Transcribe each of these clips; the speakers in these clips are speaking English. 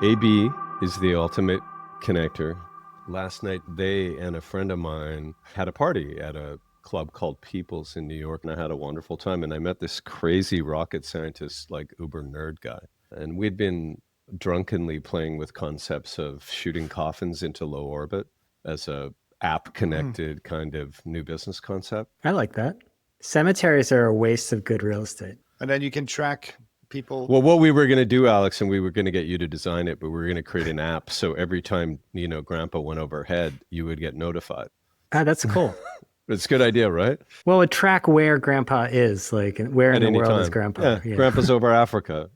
AB is the ultimate connector. Last night, they and a friend of mine had a party at a club called People's in New York, and I had a wonderful time. And I met this crazy rocket scientist, like uber nerd guy. And we'd been drunkenly playing with concepts of shooting coffins into low orbit as a app-connected kind of new business concept. I like that. Cemeteries are a waste of good real estate. And then you can track people. Well, what we were going to do, Alex, and we were going to get you to design it, but we were going to create an app. So every time, Grandpa went overhead, you would get notified. Ah, that's cool. It's a good idea, right? Well, it would track where Grandpa is, like where in the world is Grandpa. Yeah. Grandpa's over Africa,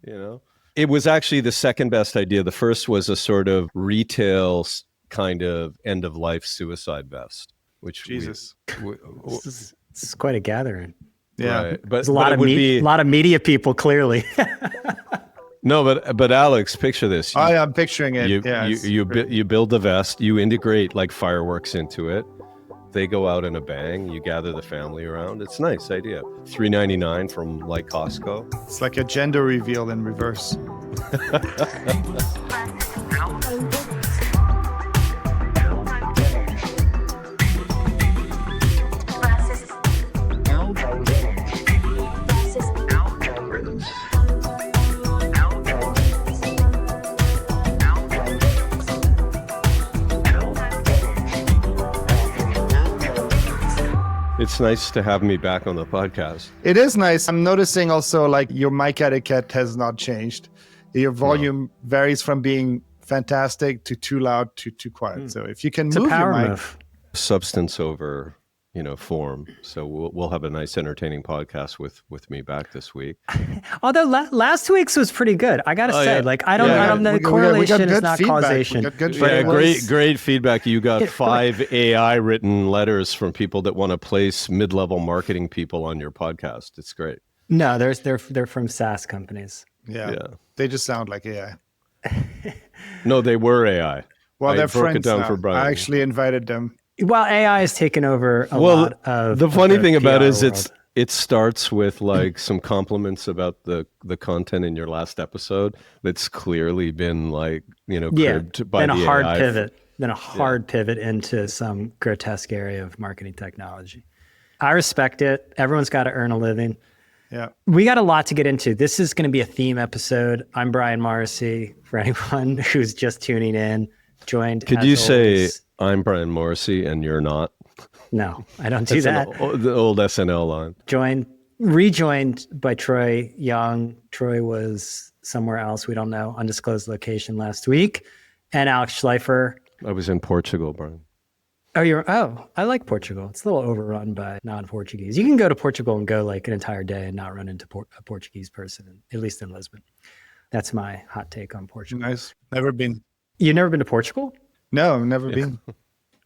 It was actually the second best idea. The first was a sort of retail kind of end-of-life suicide vest, which Jesus. This is quite a gathering. Yeah, right. But there's a lot of media people, clearly. No, but Alex, picture this. I'm picturing it. You build the vest, you integrate like fireworks into it. They go out in a bang. You gather the family around. It's a nice idea. $3.99 from like Costco. It's like a gender reveal in reverse. It's nice to have me back on the podcast. It is nice. I'm noticing also like your mic etiquette has not changed. Your volume varies from being fantastic to too loud to too quiet. So if you can move your mic. Substance over, form. So we'll have a nice entertaining podcast with me back this week. Although last week's was pretty good. I got to say, I don't know, correlation is not feedback. Causation. Great feedback. You got 5 AI written letters from people that want to place mid-level marketing people on your podcast. It's great. No, they're from SaaS companies. Yeah. They just sound like AI. No, they were AI. Well, they're friends now. For Brian. I actually invited them. Well, AI has taken over a lot of the funny thing about it is world. it starts with like some compliments about the content in your last episode that's clearly been cribbed by the AI. Then a hard pivot into some grotesque area of marketing technology. I respect it. Everyone's got to earn a living. Yeah. We got a lot to get into. This is going to be a theme episode. I'm Brian Morrissey. For anyone who's just tuning in, joined. Could you say I'm Brian Morrissey and you're not? No, I don't do that. The old SNL line. Rejoined by Troy Young. Troy was somewhere else. We don't know. Undisclosed location last week. And Alex Schleifer. I was in Portugal, Brian. I like Portugal. It's a little overrun by non-Portuguese. You can go to Portugal and go like an entire day and not run into a Portuguese person, at least in Lisbon. That's my hot take on Portugal. Nice. Never been. You've never been to Portugal? No, never been.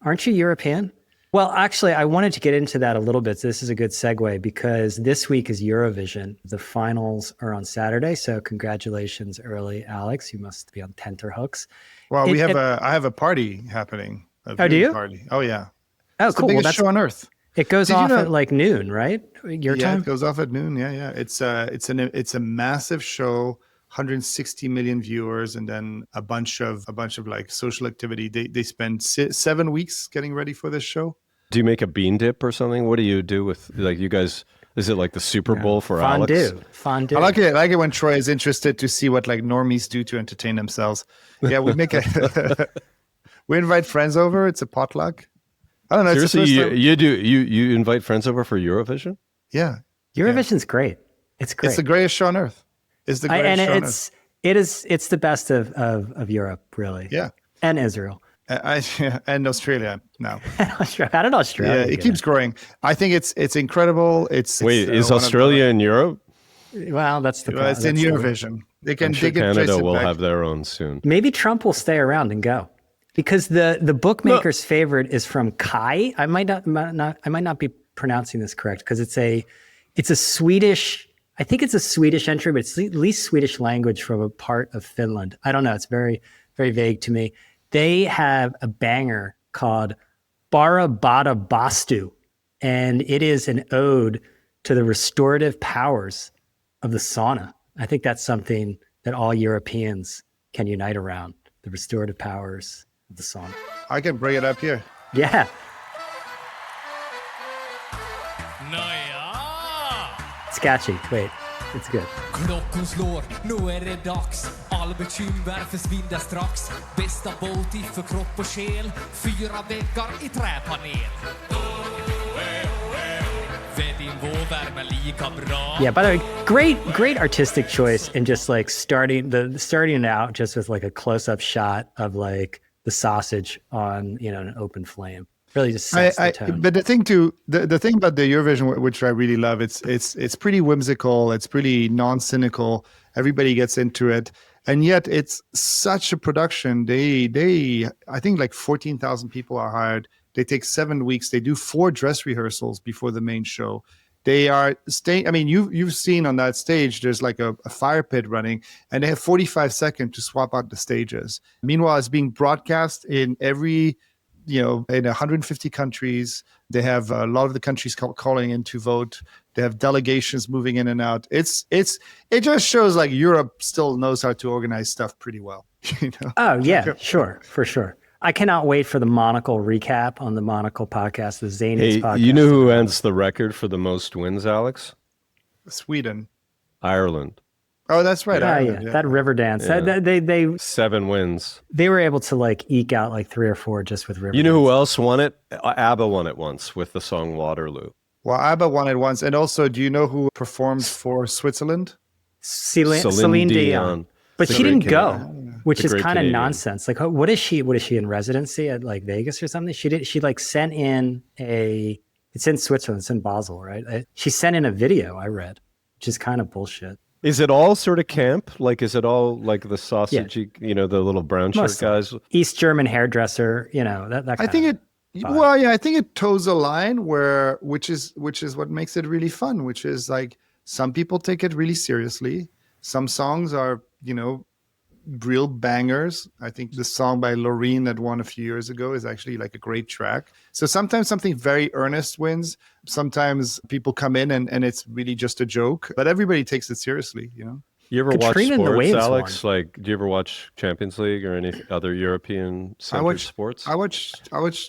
Aren't you European? Well, actually, I wanted to get into that a little bit. So this is a good segue because this week is Eurovision. The finals are on Saturday. So congratulations early, Alex. You must be on tenterhooks. Well, I have a party happening. Do you? Party. Oh, yeah. Oh, it's cool. The biggest show on earth. It goes off at like noon, right? Your time? It goes off at noon. Yeah. It's a massive show. 160 million viewers, and then a bunch of like social activity. They spend 7 weeks getting ready for this show. Do you make a bean dip or something? What do you do with like you guys? Is it like the Super Bowl for Alex? Fondue. I like it when Troy is interested to see what like normies do to entertain themselves. Yeah, we make we invite friends over. It's a potluck. I don't know. Seriously, you invite friends over for Eurovision? Yeah, Eurovision's great. It's great. It's the greatest show on earth. It's the greatest show on earth. It's the best of Europe, really. Yeah, and Israel. And Australia now. How did Australia? Yeah, it keeps growing. I think it's incredible. Is Australia in Europe? Well, it's in Eurovision. I'm sure Canada will have their own soon. Maybe Trump will stay around and go because the bookmaker's favorite is from Kai. I might not be pronouncing this correct because it's a Swedish. I think it's a Swedish entry, but it's at least Swedish language from a part of Finland. I don't know. It's very, very vague to me. They have a banger called Bara Bada Bastu, and it is an ode to the restorative powers of the sauna. I think that's something that all Europeans can unite around the restorative powers of the song. I can bring it up here. Yeah. Nåja! It's catchy. Wait, it's good. Klockan slår, nu är det dags. All bekymmer försvinner strax. Bästa båt för kropp och själ. 4 väggar i träpanel. För din vårvärme lika bra. Yeah, by the way, great artistic choice in just like starting it out just with like a close-up shot of like the sausage on, you know, an open flame. Really just sets the tone. But the thing about the Eurovision, which I really love, it's pretty whimsical. It's pretty non-cynical. Everybody gets into it, and yet it's such a production. I think like 14,000 people are hired. They take 7 weeks. They do 4 dress rehearsals before the main show. They are staying. I mean, you've seen on that stage, there's like a fire pit running, and they have 45 seconds to swap out the stages. Meanwhile, it's being broadcast in in 150 countries. They have a lot of the countries calling in to vote. They have delegations moving in and out. It just shows like Europe still knows how to organize stuff pretty well. You know? Oh yeah, sure, for sure. I cannot wait for the Monocle recap on the Monocle podcast, the Zanies podcast. You know who ends the record for the most wins, Alex? Sweden. Ireland. Oh, that's right. Ireland, That river dance. Yeah. They 7 wins. They were able to like eke out like 3 or 4 just with river. You know who dance. else won it? ABBA won it once with the song Waterloo. Well, ABBA won it once. And also, do you know who performs for Switzerland? Celine Dion. But The she great didn't go, Canadian. which The is great kind of Canadian. nonsense. Like, what is she? What is she in residency at like Vegas or something? She like sent in it's in Switzerland, it's in Basel, right? She sent in a video, I read, which is kind of bullshit. Is it all sort of camp? Like, is it all like the sausagey, the little brown shirt Mostly. guys? East German hairdresser, that I think I think it toes a line which is what makes it really fun, which is like some people take it really seriously. Some songs are, real bangers. I think the song by Loreen that won a few years ago is actually like a great track. So sometimes something very earnest wins. Sometimes people come in and it's really just a joke, but everybody takes it seriously, You ever Katrina and watch the sports, Waves Alex? Like, do you ever watch Champions League or any other European centered sports? I watch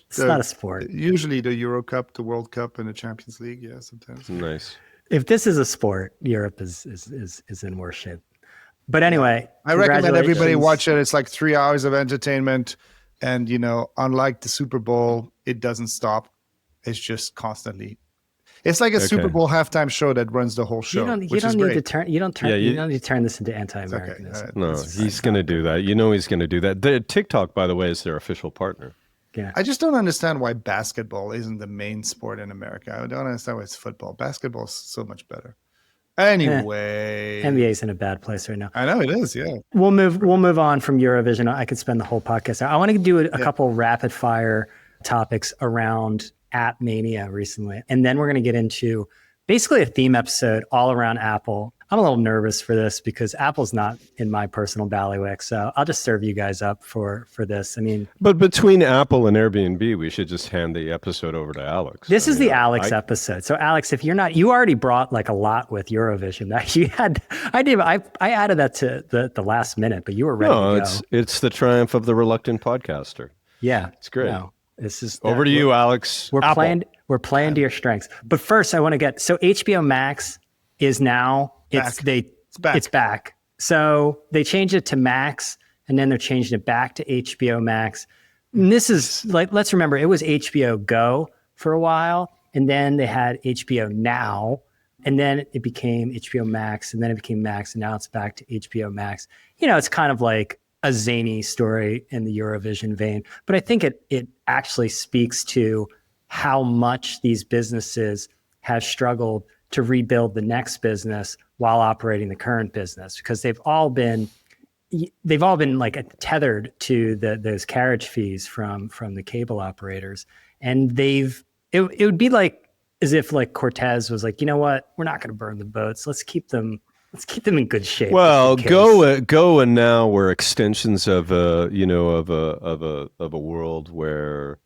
It's not a sport. Usually the Euro Cup, the World Cup, and the Champions League. Yeah, sometimes. Nice. If this is a sport, Europe is in worse shape. But anyway, I recommend everybody congratulations. watch it. It's like 3 hours of entertainment. And, unlike the Super Bowl, it doesn't stop. It's just constantly. It's like a Super Bowl halftime show that runs the whole show. You don't need to turn this into anti-Americanism. Okay. No, he's going to do that. He's going to do that. The TikTok, by the way, is their official partner. Yeah. I just don't understand why basketball isn't the main sport in America. I don't understand why it's football. Basketball is so much better. Anyway, NBA's in a bad place right now. I know it is. Yeah. We'll move on from Eurovision. I could spend the whole podcast. I want to do a couple rapid fire topics around App-mania recently, and then we're going to get into basically a theme episode all around Apple. I'm a little nervous for this because Apple's not in my personal bailiwick, so I'll just serve you guys up for this. I mean, But between Apple and Airbnb, we should just hand the episode over to Alex. this is the Alex episode. So Alex, if you're not, you already brought like a lot with Eurovision. That you had, I added that to the last minute, but you were ready to go. It's the triumph of the reluctant podcaster. Yeah, It's great. No, this is Over to you, Alex. We're Apple. playing to your strengths. But first, I want to get HBO Max is now it's back. So they changed it to Max, and then they're changing it back to HBO Max. And this is like, let's remember, it was HBO Go for a while, and then they had HBO Now, and then it became HBO Max, and then it became Max, and now it's back to HBO Max. It's kind of like a zany story in the Eurovision vein, but I think it actually speaks to how much these businesses have struggled to rebuild the next business while operating the current business, because they've all been like tethered to those carriage fees from the cable operators, and it would be like as if like Cortez was like, you know what, we're not going to burn the boats, let's keep them in good shape. Well, Go and Now were extensions of a world where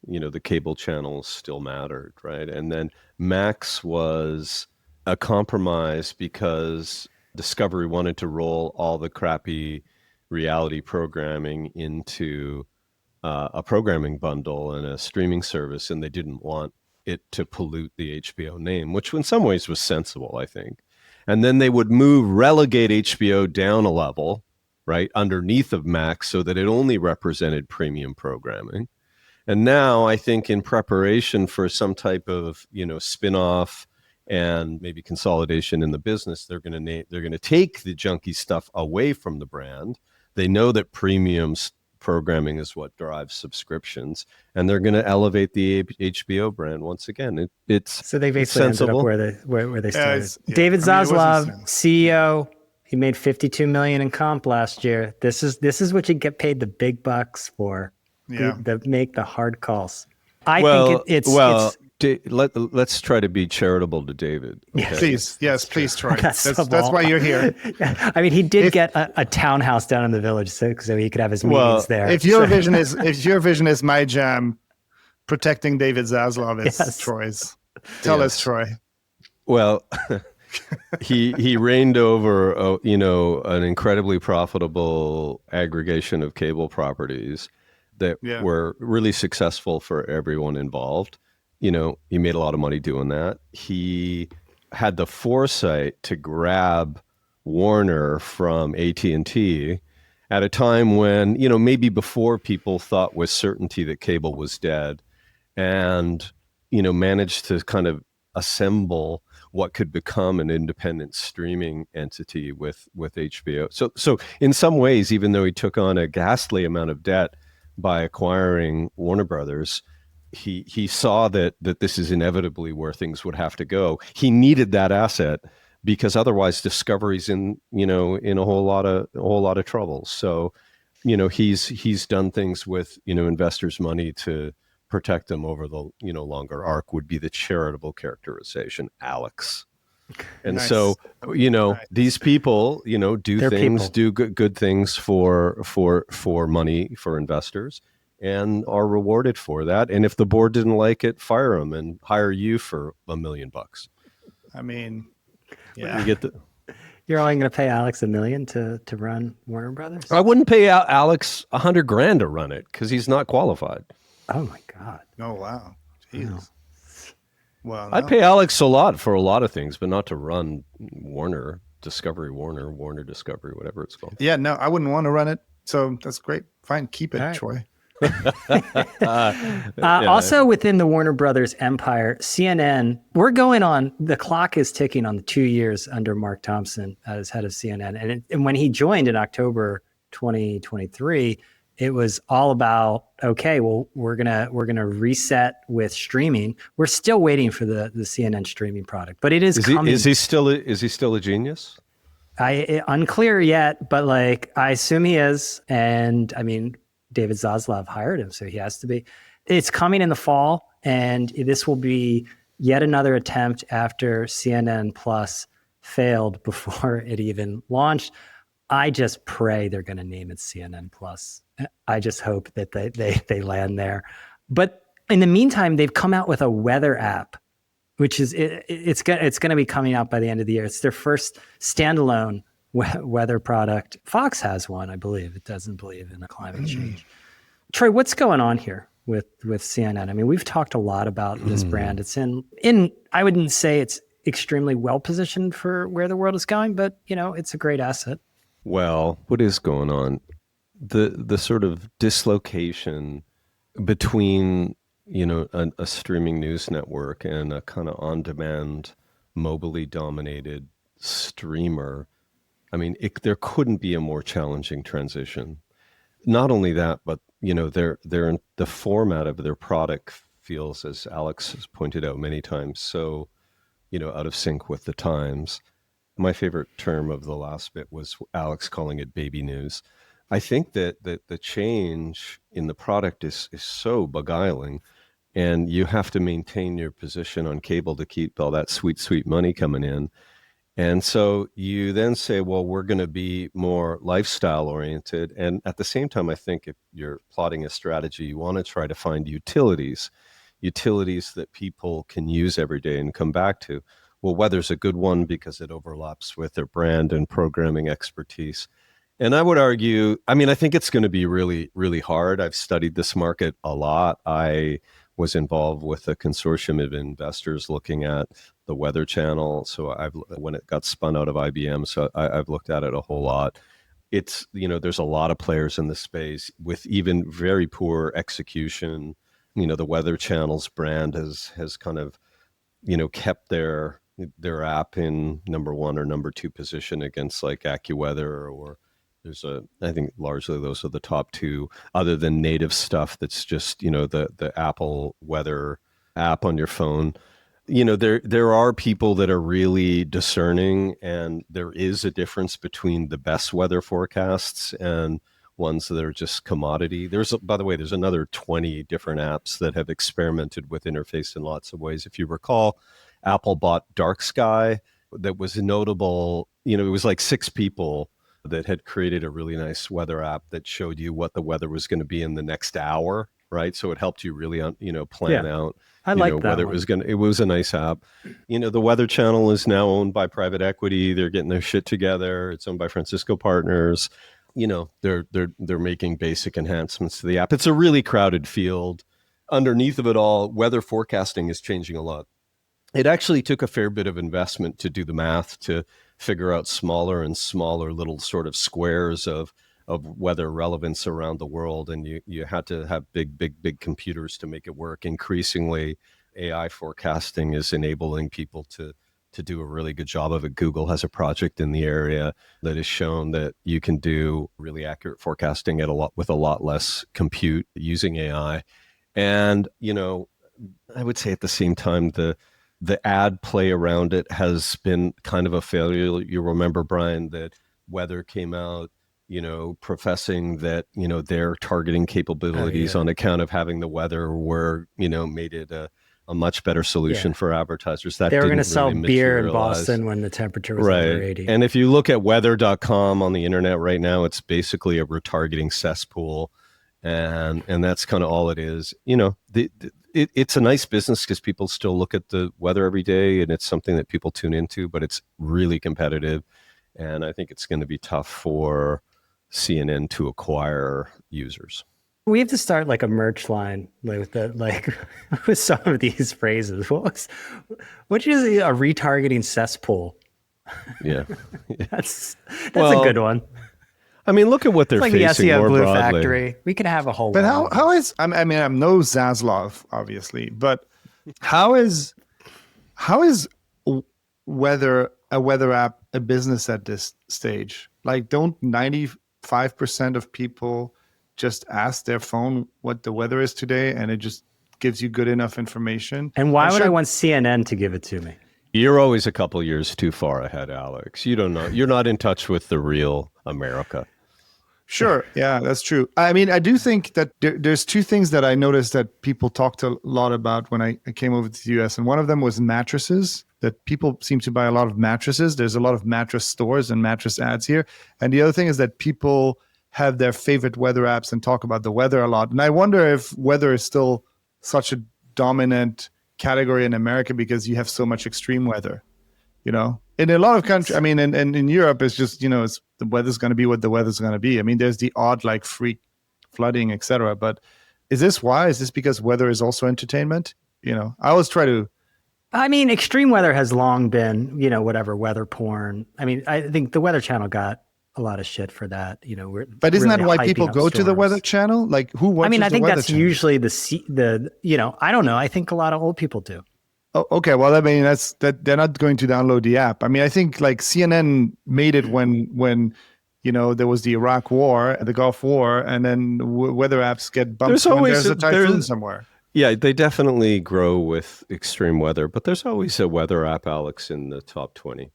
the cable channels still mattered, right? And then Max was a compromise because Discovery wanted to roll all the crappy reality programming into a programming bundle and a streaming service, and they didn't want it to pollute the HBO name, which in some ways was sensible, I think. And then they would relegate HBO down a level, right, underneath of Max, so that it only represented premium programming. And now I think in preparation for some type of, spin-off and maybe consolidation in the business, they're going to take the junky stuff away from the brand. They know that premium programming is what drives subscriptions, and they're going to elevate the HBO brand once again. So they basically ended up where they started. David Zaslav, CEO, he made $52 million in comp last year. This is what you get paid the big bucks for. Make the hard calls. Let's try to be charitable to David. Okay? Please, Troy. That's why you're here. I mean, he did get a townhouse down in the village, so he could have his meetings there. If Eurovision is my jam, protecting David Zaslav is Troy's. Tell us, Troy. Well, he reigned over an incredibly profitable aggregation of cable properties that were really successful for everyone involved. He made a lot of money doing that. He had the foresight to grab Warner from AT&T at a time when, maybe before people thought with certainty that cable was dead, and, managed to kind of assemble what could become an independent streaming entity with HBO. So in some ways, even though he took on a ghastly amount of debt by acquiring Warner Brothers, he saw that this is inevitably where things would have to go. He needed that asset because otherwise Discovery's in a whole lot of trouble. So, he's done things with, investors' money to protect them over the, longer arc would be the charitable characterization, Alex. And nice. So, these people, do good things for money, for investors, and are rewarded for that. And if the board didn't like it, fire them and hire you for $1 million. I mean, you're only going to pay Alex $1 million to run Warner Brothers? I wouldn't pay Alex $100,000 to run it because he's not qualified. Oh my God. Oh, wow. Jesus. No. Well, I'd pay Alex a lot for a lot of things, but not to run Warner Discovery, Warner Discovery, whatever it's called. Yeah, no, I wouldn't want to run it. So that's great. Fine, keep it, right. Troy. Also within the Warner Brothers empire, CNN, the clock is ticking on the 2 years under Mark Thompson as head of CNN. And when he joined in October 2023, it was all about, okay, well, we're gonna reset with streaming. We're still waiting for the CNN streaming product, but it is coming. Is he still a genius? Unclear yet, but I assume he is. And I mean, David Zaslav hired him, so he has to be. It's coming in the fall, and this will be yet another attempt after CNN Plus failed before it even launched. I just pray they're going to name it CNN Plus. I just hope that they land there. But in the meantime, they've come out with a weather app, which is it's going to be coming out by the end of the year. It's their first standalone weather product. Fox has one, I believe. It doesn't believe in climate change. Troy, what's going on here with CNN? I mean, we've talked a lot about this brand. It's in I wouldn't say it's extremely well positioned for where the world is going, but it's a great asset. Well, what is going on? The sort of dislocation between a streaming news network and a kind of on-demand, mobilely dominated streamer. I mean, there couldn't be a more challenging transition. Not only that, but they're in the format of their product feels, as Alex has pointed out many times, so out of sync with the times. My favorite term of the last bit was Alex calling it baby news. I think that the change in the product is so beguiling, and you have to maintain your position on cable to keep all that sweet, sweet money coming in. And so you then say, well, we're going to be more lifestyle oriented. And at the same time, I think if you're plotting a strategy, you want to try to find utilities that people can use every day and come back to. Well, weather's a good one because it overlaps with their brand and programming expertise. And I would argue, I mean, I think it's going to be really, really hard. I've studied this market a lot. I was involved with a consortium of investors looking at the Weather Channel. So when it got spun out of IBM, so I've looked at it a whole lot. It's, there's a lot of players in the space with even very poor execution. The Weather Channel's brand has kind of, kept their app in number one or number two position against like AccuWeather, or I think largely those are the top two, other than native stuff that's just, the Apple weather app on your phone. There are people that are really discerning, and there is a difference between the best weather forecasts and ones that are just commodity. By the way, there's another 20 different apps that have experimented with interface in lots of ways. If you recall, Apple bought Dark Sky. That was notable. It was like 6 people that had created a really nice weather app that showed you what the weather was going to be in the next hour, right? So it helped you really, plan out, I like that whether one. it was a nice app. The Weather Channel is now owned by private equity. They're getting their shit together. It's owned by Francisco Partners. They're making basic enhancements to the app. It's a really crowded field. Underneath of it all, weather forecasting is changing a lot. It actually took a fair bit of investment to do the math to figure out smaller and smaller little sort of squares of weather relevance around the world. And you had to have big computers to make it work. Increasingly, AI forecasting is enabling people to do a really good job of it. Google has a project in the area that has shown that you can do really accurate forecasting with a lot less compute using AI. And, I would say at the same time, the ad play around it has been kind of a failure. You remember, Brian, that Weather came out, professing that, their targeting capabilities on account of having the weather were, made it a much better solution for advertisers. That they were going to didn't sell really beer in materialize. Boston when the temperature was under 80. And if you look at weather.com on the internet right now, it's basically a retargeting cesspool. And that's kind of all it is. It's a nice business because people still look at the weather every day, and it's something that people tune into, but it's really competitive. And I think it's going to be tough for CNN to acquire users. We have to start like a merch line with with some of these phrases. What's usually a retargeting cesspool? Yeah. That's a good one. I mean, look at what they're It's like facing the SEO more Blue broadly. Factory. We could have a whole. But how is I'm no Zaslav, obviously, but how is a weather app a business at this stage? Like, don't 95% of people just ask their phone what the weather is today, and it just gives you good enough information? And why would I want CNN to give it to me? You're always a couple years too far ahead, Alex. You don't know. You're not in touch with the real America. Sure. Yeah, that's true. I mean, I do think that there's 2 things that I noticed that people talked a lot about when I came over to the US. And one of them was mattresses, that people seem to buy a lot of mattresses. There's a lot of mattress stores and mattress ads here. And the other thing is that people have their favorite weather apps and talk about the weather a lot. And I wonder if weather is still such a dominant category in America because you have so much extreme weather. In a lot of countries, I mean, and in Europe, it's just, it's the weather's going to be what the weather's going to be. I mean, there's the odd like freak flooding, etc. But is this why? Is this because weather is also entertainment? I always try to. I mean, extreme weather has long been, whatever, weather porn. I mean, I think the Weather Channel got a lot of shit for that. But isn't really that why hyping people up go to the storms. Weather Channel? Like, who watches? I mean, I think the Weather that's Channel? usually I don't know. I think a lot of old people do. Oh, okay. Well, I mean, that they're not going to download the app. I mean, I think like CNN made it when there was the Iraq War, the Gulf War, and then weather apps get bumped when there's a typhoon somewhere. Yeah, they definitely grow with extreme weather, but there's always a weather app, Alex, in the top 20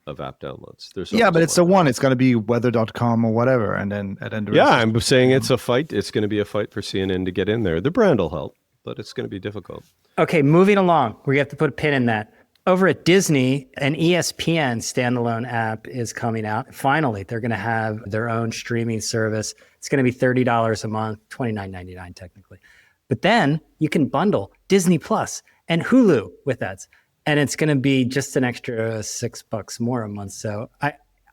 of app downloads. But it's the one. It's going to be weather.com or whatever, and then the rest I'm saying it's a fight. It's going to be a fight for CNN to get in there. The brand will help, but it's going to be difficult. Okay, moving along. We have to put a pin in that. Over at Disney, an ESPN standalone app is coming out. Finally, they're going to have their own streaming service. It's going to be $30 a month, $29.99 technically. But then you can bundle Disney Plus and Hulu with that. And it's going to be just an extra $6 more a month. So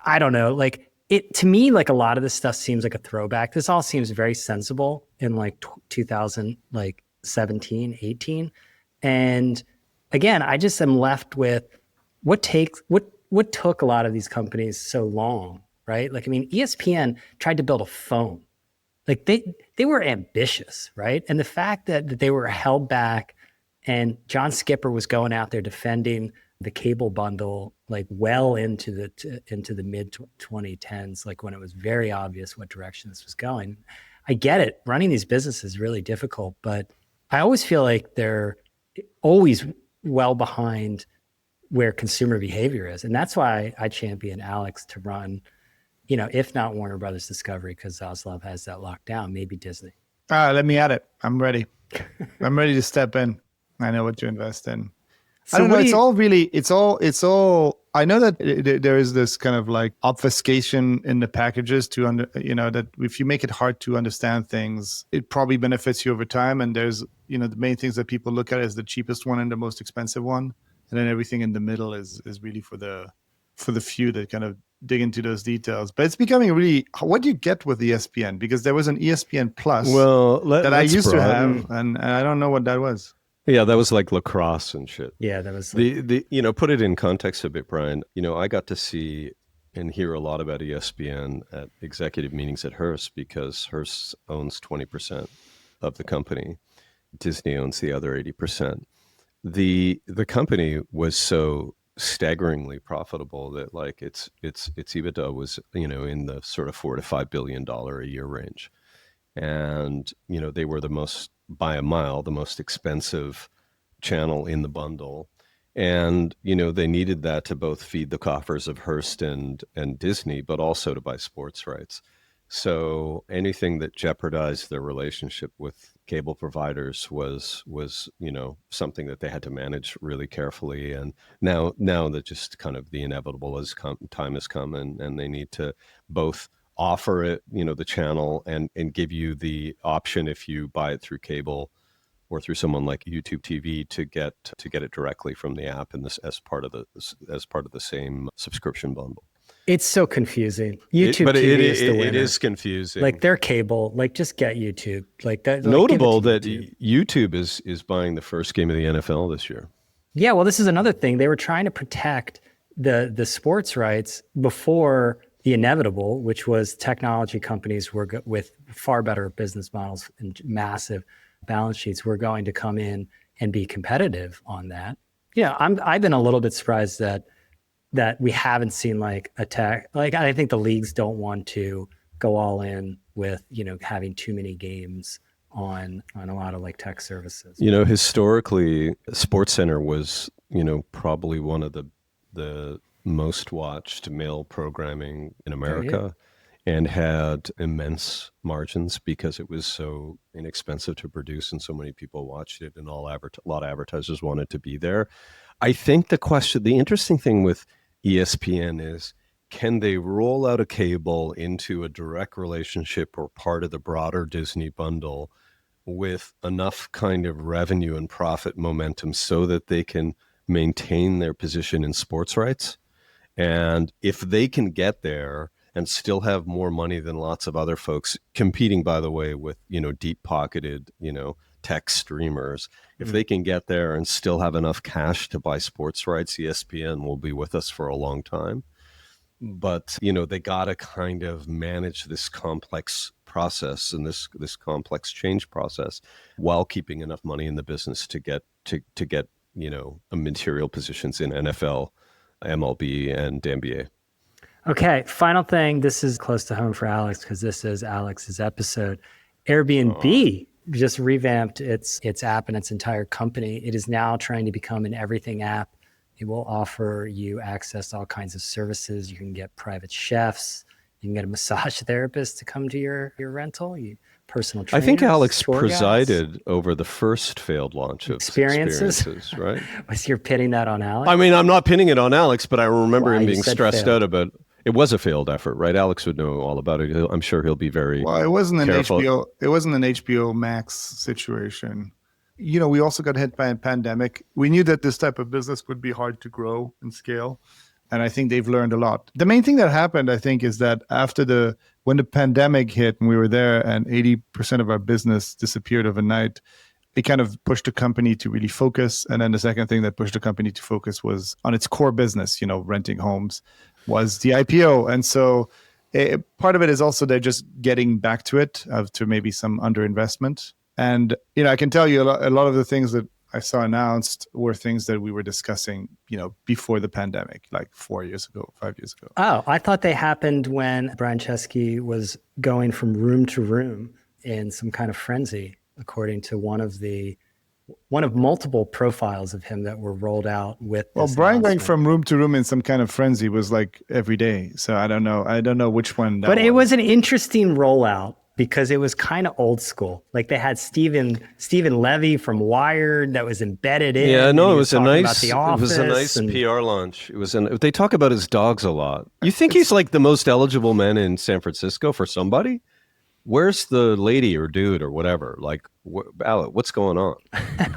I don't know. Like, to me, like a lot of this stuff seems like a throwback. This all seems very sensible in like 2000, like 17, 18. And again, I just am left with what took a lot of these companies so long, right? Like, I mean, ESPN tried to build a phone. Like they were ambitious, right? And the fact that they were held back, and John Skipper was going out there defending the cable bundle like well into the mid 2010s, like when it was very obvious what direction this was going. I get it. Running these businesses is really difficult, but I always feel like they're always well behind where consumer behavior is. And that's why I champion Alex to run, if not Warner Brothers Discovery, because Zaslav has that locked down, maybe Disney. Let me at it. I'm ready. I'm ready to step in. I know what to invest in. So I don't know. It's all. I know that there is this kind of like obfuscation in the packages that if you make it hard to understand things, it probably benefits you over time. And there's, the main things that people look at is the cheapest one and the most expensive one. And then everything in the middle is really for the few that kind of dig into those details. But it's becoming really, what do you get with ESPN? Because there was an ESPN Plus that I used to have, and I don't know what that was. Yeah, that was like lacrosse and shit. Yeah, that was the put it in context a bit, Brian. I got to see and hear a lot about ESPN at executive meetings at Hearst, because Hearst owns 20% of the company. Disney owns the other 80%. The company was so staggeringly profitable that like its EBITDA was in the sort of $4 to $5 billion a year range, and they were by a mile the most expensive channel in the bundle, and they needed that to both feed the coffers of Hearst and Disney, but also to buy sports rights. So anything that jeopardized their relationship with cable providers was something that they had to manage really carefully. And now that just kind of the inevitable time has come, and they need to both offer it, the channel, and give you the option, if you buy it through cable or through someone like YouTube TV, to get it directly from the app, and this as part of the same subscription bundle. It's so confusing. YouTube TV is the winner. It is confusing. Like they're cable. Like just get YouTube. Like that. Like, notable that YouTube is buying the first game of the NFL this year. Yeah, well, this is another thing. They were trying to protect the sports rights before the inevitable, which was technology companies with far better business models and massive balance sheets were going to come in and be competitive on that. I've been a little bit surprised that we haven't seen like a tech, like I think the leagues don't want to go all in with, having too many games on a lot of like tech services. Historically, SportsCenter was, probably one of the most watched male programming in America, and had immense margins because it was so inexpensive to produce and so many people watched it, and a lot of advertisers wanted to be there. I think the interesting thing with ESPN is, can they roll out a cable into a direct relationship or part of the broader Disney bundle with enough kind of revenue and profit momentum so that they can maintain their position in sports rights? And if they can get there and still have more money than lots of other folks competing, by the way, with, deep pocketed, tech streamers, if they can get there and still have enough cash to buy sports rights, ESPN will be with us for a long time. But, they got to kind of manage this complex process and this complex change process while keeping enough money in the business to get material positions in NFL, MLB, and NBA. Okay, final thing. This is close to home for Alex because this is Alex's episode. Airbnb just revamped its app and its entire company. It is now trying to become an everything app. It will offer you access to all kinds of services. You can get private chefs. You can get a massage therapist to come to your rental. Personal trainers. I think Alex tour presided guides. over the first failed launch of Experiences, right? Was you're pinning that on Alex? I mean, I'm not pinning it on Alex, but I remember him being stressed failed. out about. It was a failed effort, right? Alex would know all about it. I'm sure he'll be very. Well, it wasn't an careful. HBO. It wasn't an HBO Max situation. We also got hit by a pandemic. We knew that this type of business would be hard to grow and scale, And I think they've learned a lot. The main thing that happened, I think, is that when the pandemic hit and we were there and 80% of our business disappeared overnight, it kind of pushed the company to really focus. And then the second thing that pushed the company to focus was on its core business, renting homes, was the IPO. And so part of it is also they're just getting back to it, to maybe some underinvestment. And, I can tell you a lot of the things that I saw announced were things that we were discussing, before the pandemic, like 4 years ago, 5 years ago. Oh, I thought they happened when Brian Chesky was going from room to room in some kind of frenzy, according to one of multiple profiles of him that were rolled out with. Well, Brian going from room to room in some kind of frenzy was like every day. So I don't know which one that was. But it was an interesting rollout because it was kind of old school. Like they had Stephen Levy from Wired that was embedded in. Yeah, no, it was a nice and PR launch. They talk about his dogs a lot. You think he's like the most eligible man in San Francisco for somebody? Where's the lady or dude or whatever? Like, Alec, what's going on?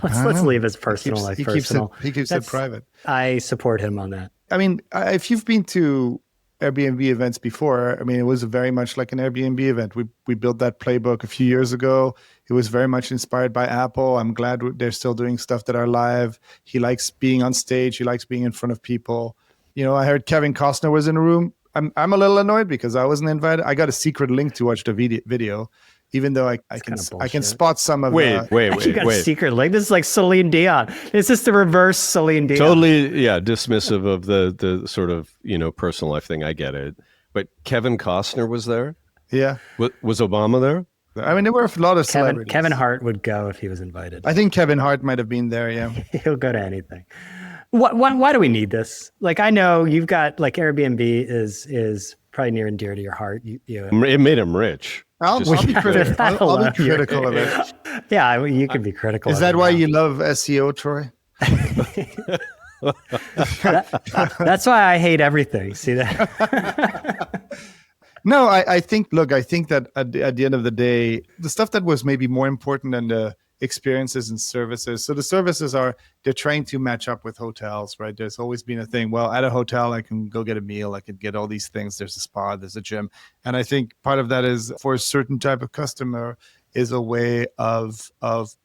let's leave his personal life personal. He keeps it private. I support him on that. I mean, if you've been to Airbnb events before, I mean, it was very much like an Airbnb event. We built that playbook a few years ago. It was very much inspired by Apple. I'm glad they're still doing stuff that are live. He likes being on stage. He likes being in front of people. I heard Kevin Costner was in a room. I'm a little annoyed because I wasn't invited. I got a secret link to watch the video, even though I can spot some of. Wait. You got a secret link. This is like Celine Dion. Is this the reverse Celine Dion? Totally, yeah, dismissive of the sort of personal life thing. I get it, but Kevin Costner was there. Yeah, was Obama there? I mean, there were a lot of celebrities. Kevin Hart would go if he was invited. I think Kevin Hart might have been there. Yeah, he'll go to anything. Why do we need this? Like, I know you've got like Airbnb is probably near and dear to your heart. It made him rich. I'll be critical of it. Yeah, you can be critical. Is that why you love SEO, Troy? That's why I hate everything. See that? No, I think that at the end of the day, the stuff that was maybe more important than the experiences and services. So the services they're trying to match up with hotels, right? There's always been a thing. Well, at a hotel, I can go get a meal. I can get all these things. There's a spa, there's a gym. And I think part of that is for a certain type of customer is a way of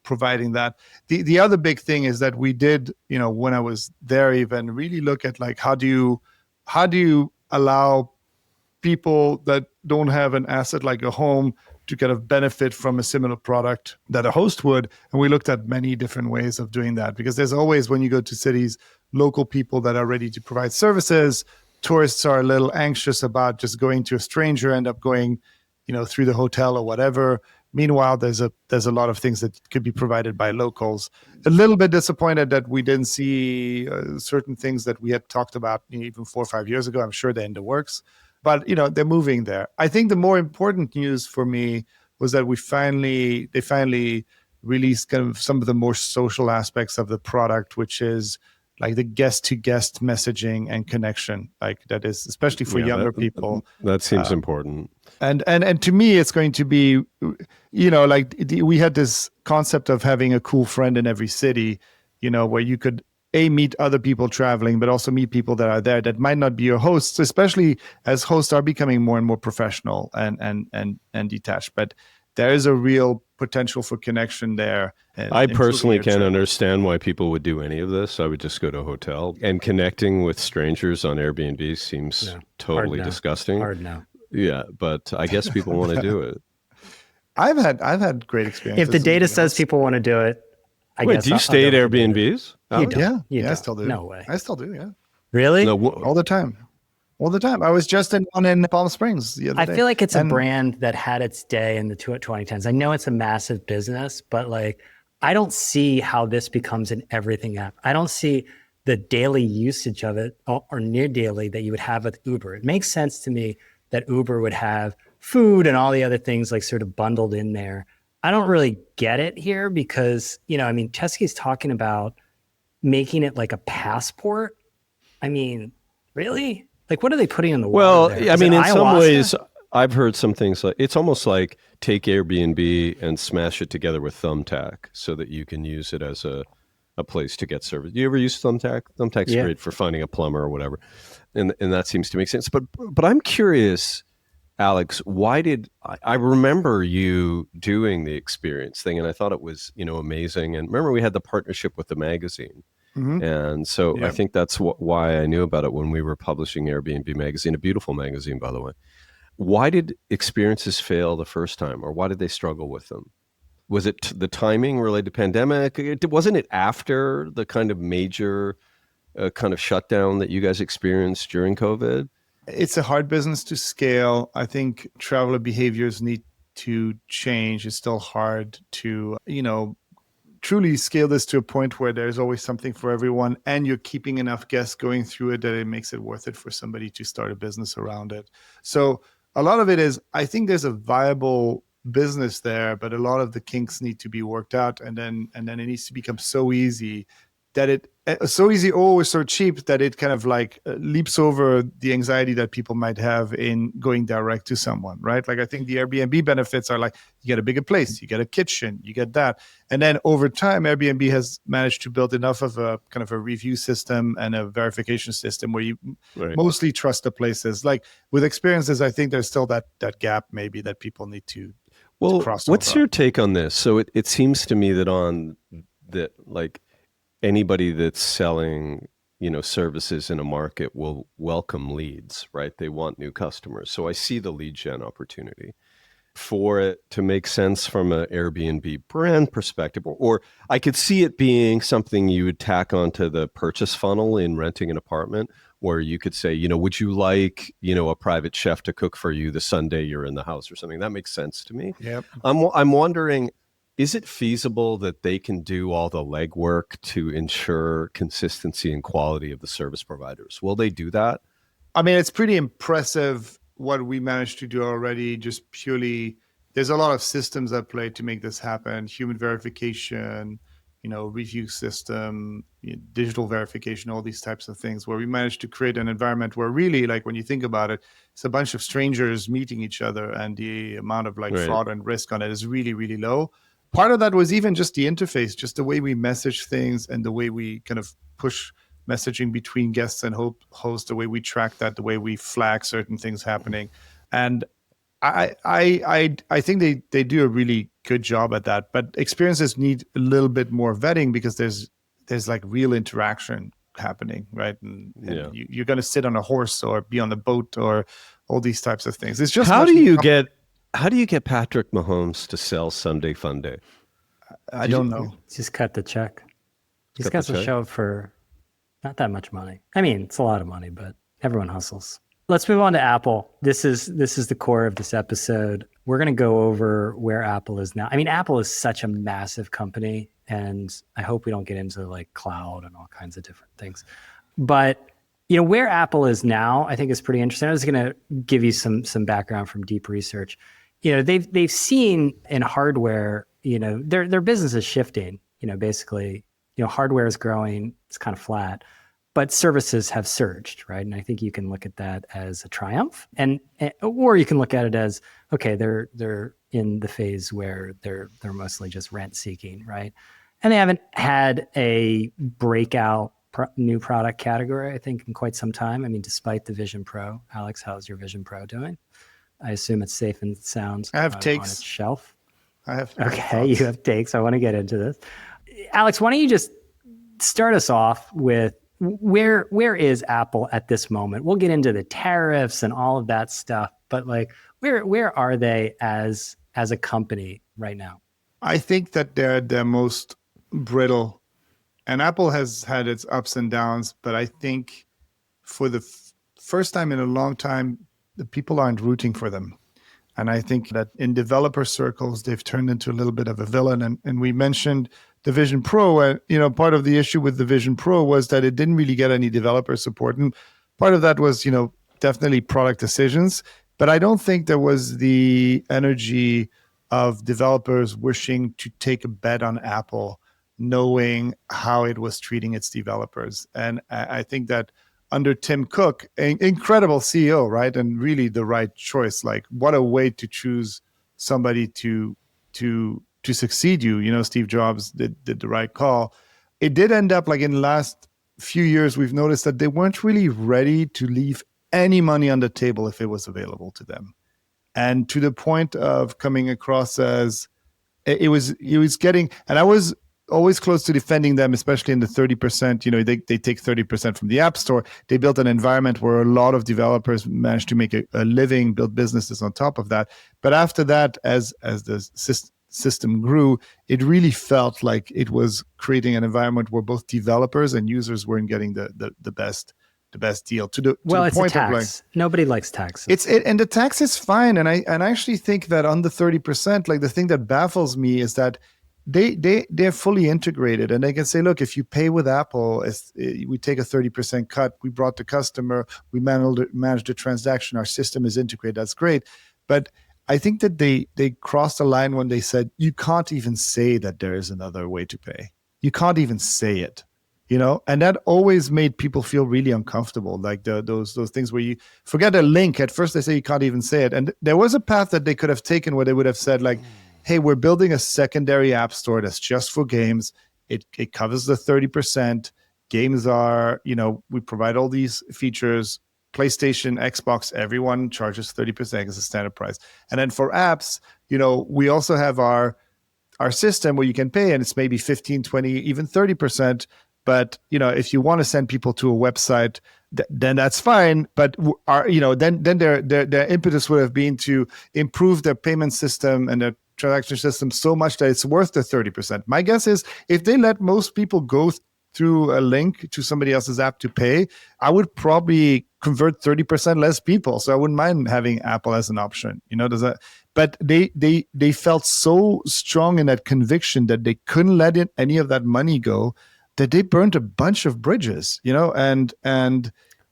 providing that. The other big thing is that we did, when I was there, even really look at like, how do you allow people that don't have an asset like a home to kind of benefit from a similar product that a host would. And we looked at many different ways of doing that, because there's always, when you go to cities, local people that are ready to provide services. Tourists are a little anxious about just going to a stranger, end up going, through the hotel or whatever. Meanwhile, there's a lot of things that could be provided by locals. A little bit disappointed that we didn't see certain things that we had talked about even 4 or 5 years ago. I'm sure they're in the works. But, they're moving there. I think the more important news for me was that they finally released kind of some of the more social aspects of the product, which is like the guest-to-guest messaging and connection. Like that is, especially for younger people. That seems important. And to me, it's going to be, we had this concept of having a cool friend in every city, where you could meet other people traveling, but also meet people that are there that might not be your hosts, especially as hosts are becoming more and more professional and detached. But there is a real potential for connection there. I personally can't understand why people would do any of this. I would just go to a hotel, and connecting with strangers on Airbnb seems totally disgusting. Hard no. Yeah, but I guess people want to do it. I've had great experiences. If the data says people want to do it, I guess. Do you stay at Airbnbs? You don't. Yeah, I still do. No way. I still do, yeah. Really? No, all the time. All the time. I was just in one in Palm Springs the other day. I feel like it's a brand that had its day in the 2010s. I know it's a massive business, but like, I don't see how this becomes an everything app. I don't see the daily usage of it or near daily that you would have with Uber. It makes sense to me that Uber would have food and all the other things like sort of bundled in there. I don't really get it here because, Chesky's talking about making it like a passport. I mean, really? Like, what are they putting in the water there? In some ways, I've heard some things like, it's almost like take Airbnb and smash it together with Thumbtack so that you can use it as a place to get service. Do you ever use Thumbtack? Thumbtack's great for finding a plumber or whatever. and that seems to make sense. But I'm curious, Alex, why did I remember you doing the experience thing, and I thought it was, amazing. And remember, we had the partnership with the magazine. And so I think that's why I knew about it when we were publishing Airbnb magazine, a beautiful magazine, by the way. Why did experiences fail the first time, or why did they struggle with them? Was it the timing related to pandemic? Wasn't it after the kind of major kind of shutdown that you guys experienced during COVID? It's a hard business to scale. I think traveler behaviors need to change. It's still hard to, truly scale this to a point where there's always something for everyone, and you're keeping enough guests going through it that it makes it worth it for somebody to start a business around it. So a lot of it is, I think there's a viable business there, but a lot of the kinks need to be worked out, and then it needs to become so easy or so cheap that it kind of like leaps over the anxiety that people might have in going direct to someone, right? Like, I think the Airbnb benefits are like, you get a bigger place, you get a kitchen, you get that. And then over time, Airbnb has managed to build enough of a kind of a review system and a verification system where you mostly trust the places. Like with experiences, I think there's still that gap maybe that people need to cross over. What's your take on this? So it seems to me that like, anybody that's selling, services in a market will welcome leads, right? They want new customers. So I see the lead gen opportunity for it to make sense from an Airbnb brand perspective, or I could see it being something you would tack onto the purchase funnel in renting an apartment, where you could say, would you like, a private chef to cook for you the Sunday you're in the house or something? That makes sense to me. Yep. I'm wondering, is it feasible that they can do all the legwork to ensure consistency and quality of the service providers? Will they do that? I mean, it's pretty impressive what we managed to do already. Just purely, there's a lot of systems at play to make this happen. Human verification, review system, digital verification, all these types of things, where we managed to create an environment where really, like, when you think about it, it's a bunch of strangers meeting each other, and the amount of fraud and risk on it is really, really low. Part of that was even just the interface, just the way we message things and the way we kind of push messaging between guests and hosts, the way we track that, the way we flag certain things happening. And I think they do a really good job at that. But experiences need a little bit more vetting, because there's like real interaction happening, right? And you're going to sit on a horse or be on a boat or all these types of things. It's just how do you get Patrick Mahomes to sell Sunday Funday? I don't know. Just cut the check. He's got to show for not that much money. I mean, it's a lot of money, but everyone hustles. Let's move on to Apple. This is the core of this episode. We're going to go over where Apple is now. I mean, Apple is such a massive company, and I hope we don't get into like cloud and all kinds of different things. But where Apple is now, I think is pretty interesting. I was going to give you some background from deep research. They've seen in hardware, their business is shifting. Basically, hardware is growing, it's kind of flat, but services have surged, right? And I think you can look at that as a triumph, or you can look at it as, okay, they're in the phase where they're mostly just rent seeking, right? And they haven't had a breakout new product category, I think, in quite some time. I mean, despite the Vision Pro. Alex, how's your Vision Pro doing? I assume it's safe and sound. I have takes on its shelf. I have. Okay, you have takes. I want to get into this. Alex, why don't you just start us off with where is Apple at this moment? We'll get into the tariffs and all of that stuff, but like where are they as a company right now? I think that they're the most brittle, and Apple has had its ups and downs, but I think for the first time in a long time, the people aren't rooting for them. And I think that in developer circles, they've turned into a little bit of a villain. And we mentioned the Vision Pro. And, part of the issue with the Vision Pro was that it didn't really get any developer support. And part of that was, definitely product decisions. But I don't think there was the energy of developers wishing to take a bet on Apple, knowing how it was treating its developers. And I think that under Tim Cook, an incredible CEO, right? And really the right choice. Like, what a way to choose somebody to succeed you. Steve Jobs did the right call. It did end up, like, in the last few years, we've noticed that they weren't really ready to leave any money on the table if it was available to them. And to the point of coming across as it was getting, and I was always close to defending them, especially in the 30%. They take 30% from the App Store. They built an environment where a lot of developers managed to make a living, build businesses on top of that. But after that, as the system grew, it really felt like it was creating an environment where both developers and users weren't getting the best deal. To the it's point a tax. of like, nobody likes taxes. And the tax is fine. And I actually think that on the 30%, like the thing that baffles me is that they're fully integrated, and they can say, look, if you pay with Apple, we take a 30% cut. We brought the customer, we managed the transaction. Our system is integrated. That's great. But I think that they crossed the line when they said, you can't even say that there is another way to pay. You can't even say it. And that always made people feel really uncomfortable. Like those things where you forget a link. At first they say you can't even say it. And there was a path that they could have taken where they would have said like, hey, we're building a secondary app store that's just for games. It covers the 30%. Games are, we provide all these features. PlayStation, Xbox, everyone charges 30% as a standard price. And then for apps, we also have our system where you can pay, and it's maybe 15, 20, even 30%. But if you want to send people to a website, then that's fine. But then their impetus would have been to improve their payment system and their transaction system so much that it's worth the 30%. My guess is if they let most people go through a link to somebody else's app to pay, I would probably convert 30% less people. So I wouldn't mind having Apple as an option. But they felt so strong in that conviction that they couldn't let any of that money go, that they burned a bunch of bridges, and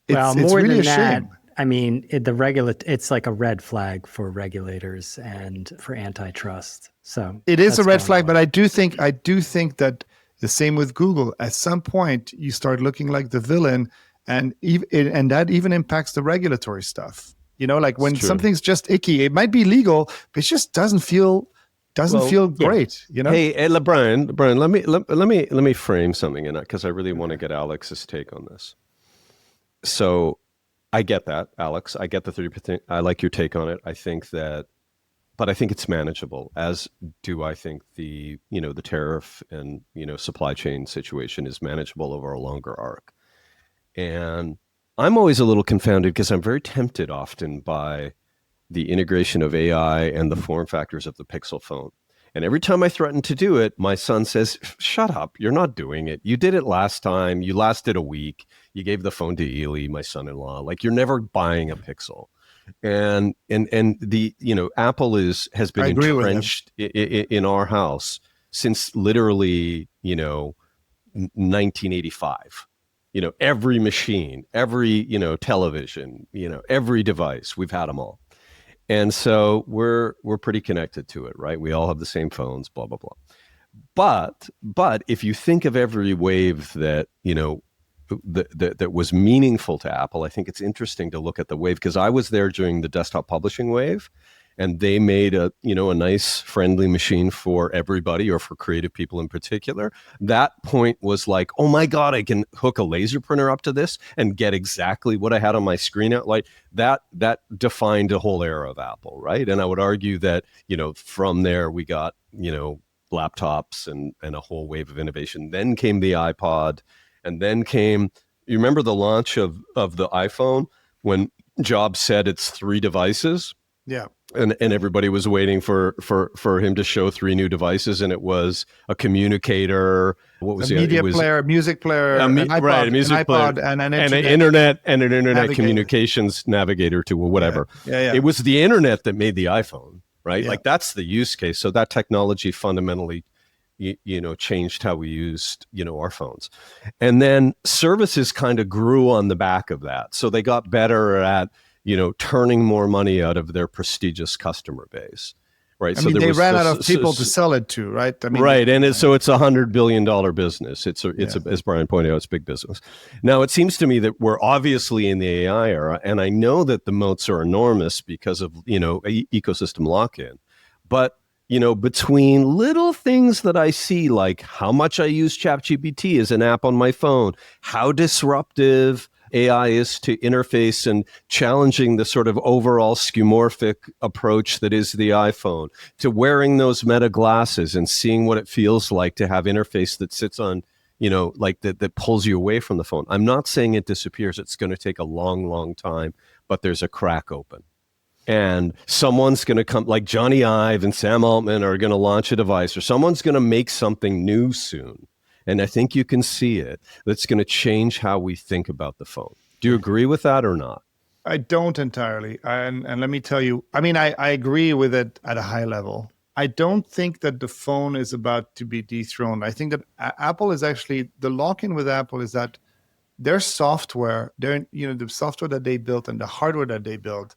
it's really a shame. I mean, it's like a red flag for regulators and for antitrust. So it is a red flag, but I do think that the same with Google. At some point, you start looking like the villain, and that even impacts the regulatory stuff. Like when something's just icky, it might be legal, but it just doesn't feel great. Hey, Brian, let me frame something in that, because I really want to get Alex's take on this. So I get that, Alex. I get the 30%. I like your take on it. I think it's manageable, as do I think the tariff and, supply chain situation is manageable over a longer arc. And I'm always a little confounded because I'm very tempted often by the integration of AI and the form factors of the Pixel phone. And every time I threaten to do it, my son says, shut up, you're not doing it. You did it last time. You lasted a week. You gave the phone to Ely, my son-in-law. Like, you're never buying a Pixel. And the, Apple has been entrenched in our house since literally, 1985. Every machine, every, television, every device, we've had them all. And so we're pretty connected to it, right? We all have the same phones, blah, blah, blah. But if you think of every wave that, that was meaningful to Apple, I think it's interesting to look at the wave, because I was there during the desktop publishing wave, and they made a nice friendly machine for everybody, or for creative people in particular. That point was like, oh my God, I can hook a laser printer up to this and get exactly what I had on my screen. Like that defined a whole era of Apple, right? And I would argue that, from there we got, laptops and a whole wave of innovation. Then came the iPod, and then came, you remember the launch of the iPhone when Jobs said it's 3 devices? Yeah. And everybody was waiting for him to show 3 new devices, and it was a communicator, what was a media player, music player, an iPod, right, a music player, player, and an internet navigator. Communications navigator to whatever. Yeah. It was the internet that made the iPhone, right? Yeah. Like, that's the use case. So that technology fundamentally, changed how we used, our phones. And then services kind of grew on the back of that. So they got better at, turning more money out of their prestigious customer base, right? I mean, they ran out of people to sell it to, right? I mean, right, and so it's $100 billion business. It's as Brian pointed out, it's big business. Now, it seems to me that we're obviously in the AI era, and I know that the moats are enormous because of ecosystem lock-in. But between little things that I see, like how much I use ChatGPT as an app on my phone, how disruptive AI is to interface and challenging the sort of overall skeuomorphic approach that is the iPhone, to wearing those Meta glasses and seeing what it feels like to have interface that sits on, like that pulls you away from the phone. I'm not saying it disappears. It's going to take a long, long time, but there's a crack open. And someone's going to come, like Johnny Ive and Sam Altman are going to launch a device, or someone's going to make something new soon. And I think you can see it. That's going to change how we think about the phone. Do you agree with that or not? I don't entirely. And let me tell you, I mean, I agree with it at a high level. I don't think that the phone is about to be dethroned. I think that Apple is actually, the lock-in with Apple is that their software, the software that they built and the hardware that they built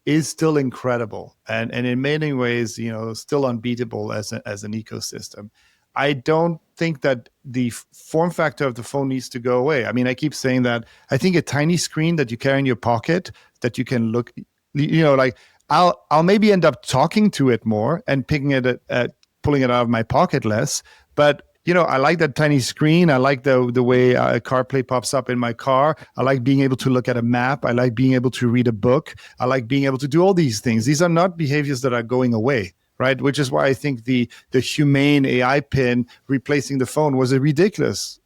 is still incredible. And in many ways, still unbeatable as an ecosystem. I don't think that the form factor of the phone needs to go away. I mean, I keep saying that. I think a tiny screen that you carry in your pocket that you can look, like I'll maybe end up talking to it more and pulling it out of my pocket less. But I like that tiny screen. I like the way CarPlay pops up in my car. I like being able to look at a map. I like being able to read a book. I like being able to do all these things. These are not behaviors that are going away. Right, which is why I think the humane AI pin replacing the phone was a ridiculous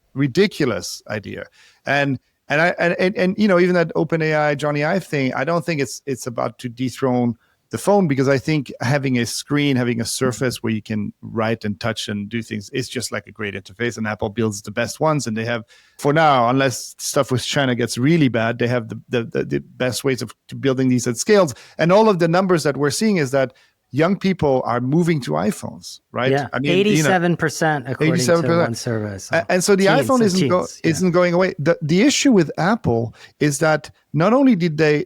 idea. And even that OpenAI Johnny Ive thing, I don't think it's about to dethrone the phone, because I think having a screen, having a surface where you can write and touch and do things is just like a great interface. And Apple builds the best ones, and they have, for now, unless stuff with China gets really bad, they have the best ways of building these at scales. And all of the numbers that we're seeing is that young people are moving to iPhones, right? Yeah, I mean, 87% according 87%. To one survey. So. And so the iPhone isn't going away. The issue with Apple is that not only did they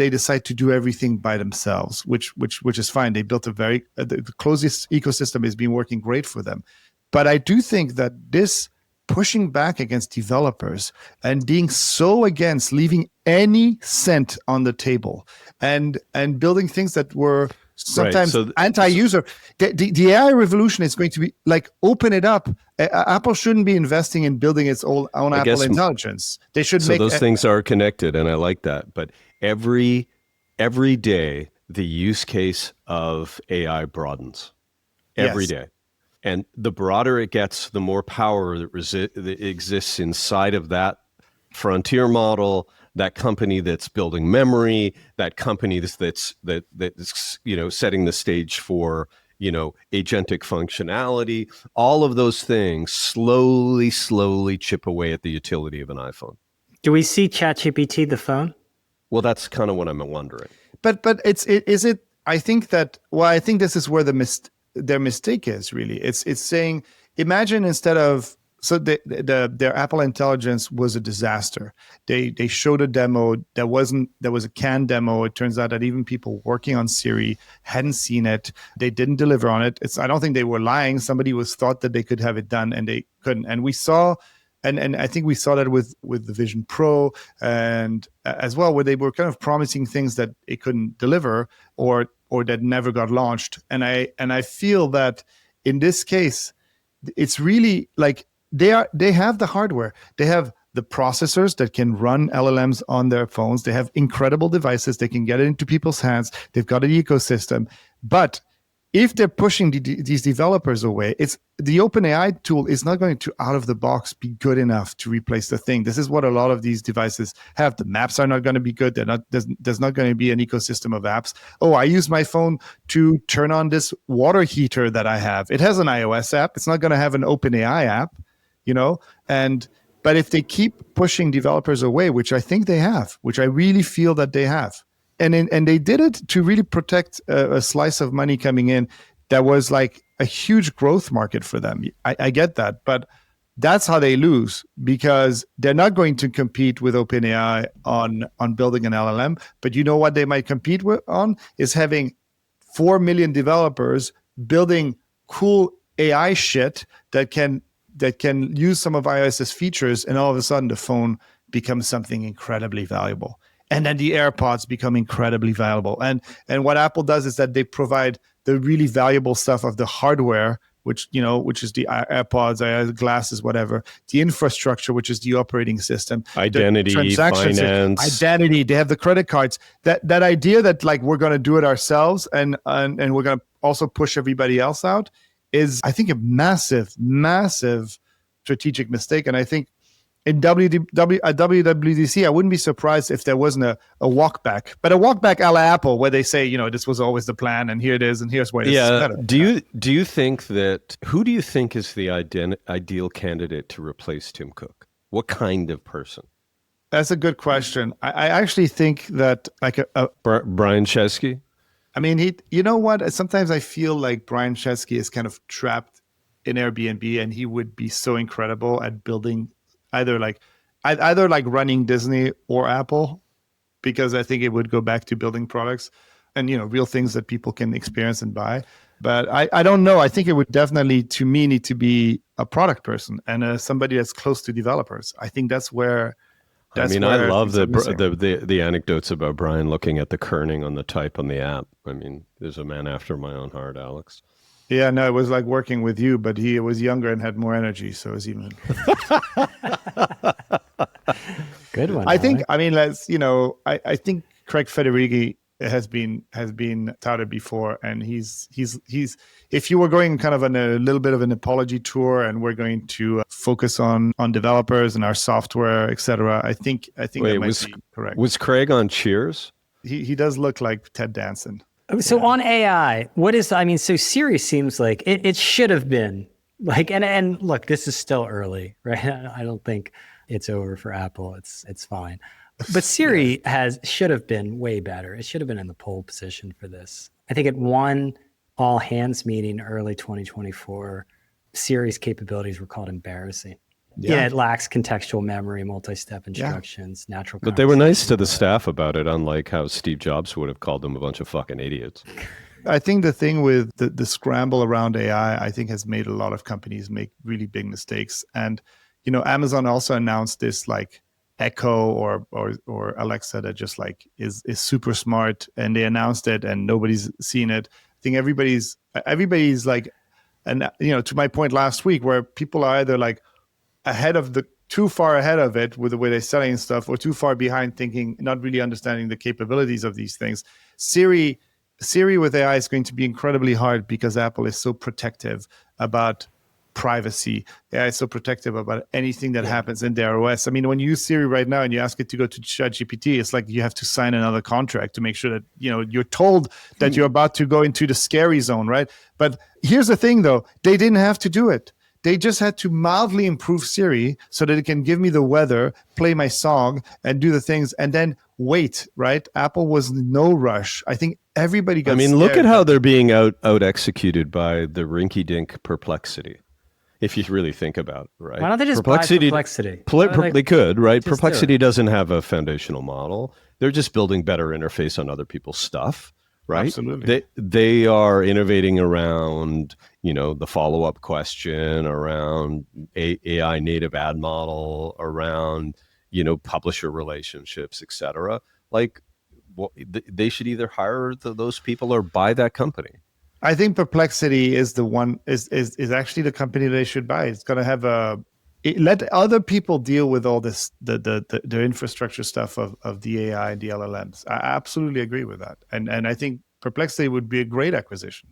decide to do everything by themselves, which is fine. They built the closest ecosystem has been working great for them. But I do think that this pushing back against developers and being so against leaving any cent on the table and building things that were sometimes anti-user. The AI revolution is going to be like, open it up. Apple shouldn't be investing in building its own Apple Intelligence. They should make those things are connected, and I like that. But every day, the use case of AI broadens. Every day. And the broader it gets, the more power that exists inside of that frontier model, that company that's building memory, that company that's setting the stage for agentic functionality. All of those things slowly chip away at the utility of an iPhone. Do we see ChatGPT the phone? Well, that's kind of what I'm wondering. But is it? I think this is where their mistake is really. It's saying, imagine instead of. So their Apple Intelligence was a disaster. They showed a demo there was a canned demo. It turns out that even people working on Siri hadn't seen it. They didn't deliver on it. I don't think they were lying. Somebody thought that they could have it done and they couldn't. And we saw, and I think we saw that with the Vision Pro and as well, where they were kind of promising things that it couldn't deliver or that never got launched. And I feel that in this case, it's really like, they have the hardware. They have the processors that can run LLMs on their phones. They have incredible devices. They can get it into people's hands. They've got an ecosystem. But if they're pushing these developers away, it's the OpenAI tool is not going to out of the box be good enough to replace the thing. This is what a lot of these devices have. The maps are not going to be good. There's not going to be an ecosystem of apps. Oh, I use my phone to turn on this water heater that I have. It has an iOS app. It's not going to have an OpenAI app. But if they keep pushing developers away, which I think they have, which I really feel that they have, and they did it to really protect a slice of money coming in that was like a huge growth market for them. I get that, but that's how they lose, because they're not going to compete with OpenAI on building an LLM. But you know what they might compete on is having 4 million developers building cool AI shit that can use some of iOS's features, and all of a sudden the phone becomes something incredibly valuable. And then the AirPods become incredibly valuable. And what Apple does is that they provide the really valuable stuff of the hardware, which is the AirPods, glasses, whatever, the infrastructure, which is the operating system, identity, finance, identity. They have the credit cards. That idea that like we're going to do it ourselves and we're going to also push everybody else out is, I think, a massive strategic mistake. And I think in WWDC, I wouldn't be surprised if there wasn't a walk back, but a walk back a la Apple, where they say, this was always the plan, and here it is, and here's why it's better. Do you think that, who do you think is the ideal candidate to replace Tim Cook? What kind of person? That's a good question. I actually think that like Brian Chesky. I mean, you know what? Sometimes I feel like Brian Chesky is kind of trapped in Airbnb, and he would be so incredible at building either like running Disney or Apple, because I think it would go back to building products and real things that people can experience and buy. But I don't know. I think it would definitely, to me, need to be a product person and somebody that's close to developers. I think that's where. I love the anecdotes about Brian looking at the kerning on the type on the app. I mean, there's a man after my own heart, Alex. Yeah, no, it was like working with you, but he was younger and had more energy, so it was even. Good one. I think. I mean, I think Craig Federighi has been touted before, and he's. If you were going kind of on a little bit of an apology tour, and we're going to focus on developers and our software, etc., I think that might be correct. Was Craig on Cheers? He does look like Ted Danson. So on AI, so Siri seems like it should have been like, and look, this is still early, right? I don't think it's over for Apple. It's fine. But Siri should have been way better. It should have been in the pole position for this. I think at one all hands meeting early 2024, Siri's capabilities were called embarrassing. Yeah, it lacks contextual memory, multi-step instructions, natural. But they were nice to the staff about it, unlike how Steve Jobs would have called them a bunch of fucking idiots. I think the thing with the scramble around AI, I think, has made a lot of companies make really big mistakes. And Amazon also announced this like Echo or Alexa that just like is super smart, and they announced it and nobody's seen it. I think everybody's like, and to my point last week, where people are either like too far ahead of it with the way they're selling stuff, or too far behind, thinking, not really understanding the capabilities of these things. Siri with AI is going to be incredibly hard because Apple is so protective about privacy. AI is so protective about anything that happens in their OS. I mean, when you use Siri right now and you ask it to go to ChatGPT, it's like you have to sign another contract to make sure that you're told that you're about to go into the scary zone, right? But here's the thing, though: they didn't have to do it. They just had to mildly improve Siri so that it can give me the weather, play my song, and do the things, and then wait, right? Apple was no rush. I think everybody got scared. Look at how they're being out executed by the rinky-dink Perplexity, if you really think about it, right? Why don't they just buy Perplexity? They could, right? Perplexity doesn't have a foundational model. They're just building better interface on other people's stuff. Right? Absolutely. They are innovating around, the follow-up question, around AI native ad model, around, publisher relationships, et cetera. Like, they should either hire those people or buy that company. I think Perplexity is the one, is actually the company they should buy. It's going to have let other people deal with all this, the infrastructure stuff of the AI and the LLMs. I absolutely agree with that. And I think Perplexity would be a great acquisition.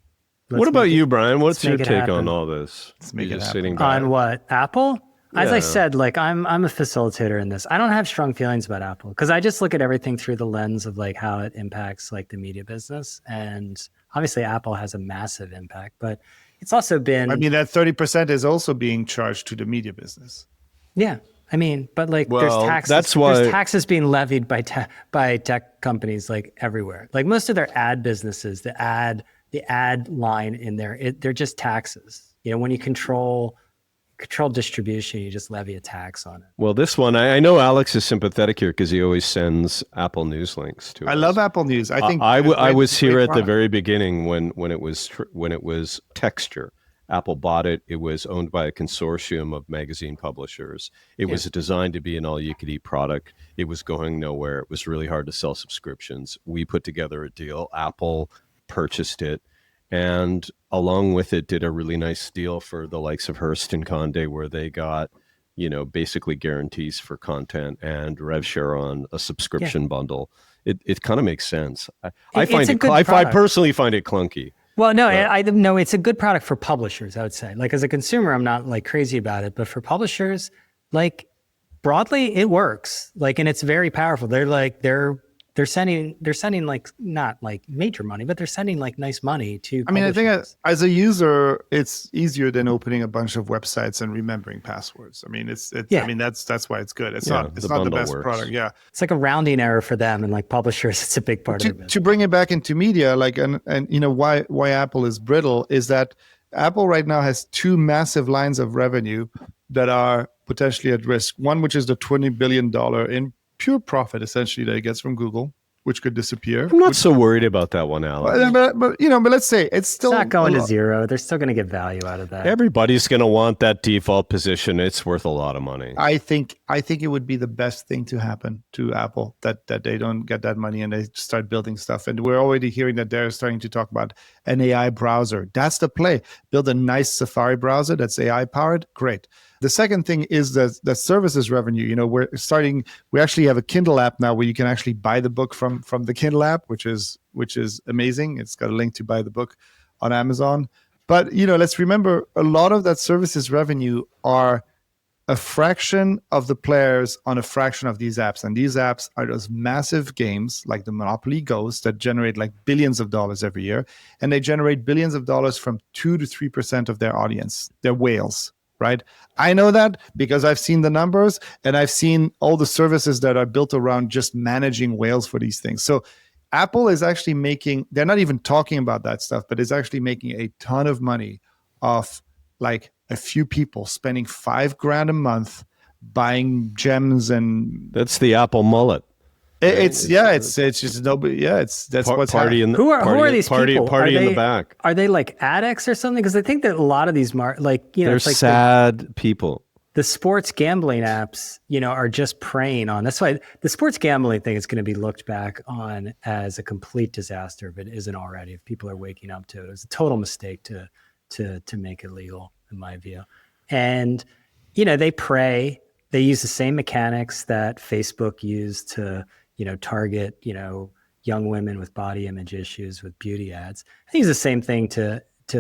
What about you, Brian? What's your take on all this? Let's make it happen. On what? Apple? As I said, like I'm a facilitator in this. I don't have strong feelings about Apple because I just look at everything through the lens of like how it impacts like the media business. And obviously Apple has a massive impact, but it's also been... I mean, that 30% is also being charged to the media business. Yeah. I mean, but like there's taxes. That's why... There's taxes being levied by tech companies like everywhere. Like most of their ad businesses, the ad line in there, they're just taxes. When you control distribution, you just levy a tax on it. Well, this one, I know Alex is sympathetic here because he always sends Apple News links to us. I love Apple News. I think I was here at the very beginning when it was Texture. Apple bought it. It was owned by a consortium of magazine publishers. It was designed to be an all-you-could-eat product. It was going nowhere. It was really hard to sell subscriptions. We put together a deal. Apple purchased it. and along with it did a really nice deal for the likes of Hearst and Condé, where they got, basically guarantees for content and rev share on a subscription bundle. It kind of makes sense. I find it. I personally find it clunky. Well, no, I know it's a good product for publishers. I would say, like as a consumer, I'm not like crazy about it, but for publishers, like broadly, it works. Like, and it's very powerful. They're sending like not like major money, but they're sending like nice money to. I mean, I think as a user, it's easier than opening a bunch of websites and remembering passwords. I mean, I mean, that's why it's good. It's not the best product. Yeah, it's like a rounding error for them, and like publishers, it's a big part of it. To bring it back into media, like and why Apple is brittle is that Apple right now has two massive lines of revenue that are potentially at risk. One, which is the $20 billion in pure profit, essentially, that it gets from Google, which could disappear. I'm not so worried about that one, Alex. But let's say it's not going to zero. They're still going to get value out of that. Everybody's going to want that default position. It's worth a lot of money. I think it would be the best thing to happen to Apple, that they don't get that money and they start building stuff. And we're already hearing that they're starting to talk about an AI browser. That's the play. Build a nice Safari browser that's AI powered. Great. The second thing is the services revenue. We actually have a Kindle app now where you can actually buy the book from the Kindle app, which is amazing. It's got a link to buy the book on Amazon. But let's remember, a lot of that services revenue are a fraction of the players on a fraction of these apps. And these apps are those massive games like the Monopoly Ghost that generate like billions of dollars every year. And they generate billions of dollars from 2 to 3% of their audience. They're whales. Right. I know that because I've seen the numbers and I've seen all the services that are built around just managing whales for these things. So Apple is actually they're not even talking about that stuff, but it's actually making a ton of money off like a few people spending $5,000 a month buying gems. And that's the Apple mullet. It's just nobody. Yeah, that's what's happening. Who are these people? Party in the back. Are they like addicts or something? Because I think that a lot of these they're it's like sad people. The sports gambling apps, are just preying on. That's why the sports gambling thing is going to be looked back on as a complete disaster if it isn't already. If people are waking up to it, it's a total mistake to make it legal, in my view. And they prey. They use the same mechanics that Facebook used to target, young women with body image issues with beauty ads. I think it's the same thing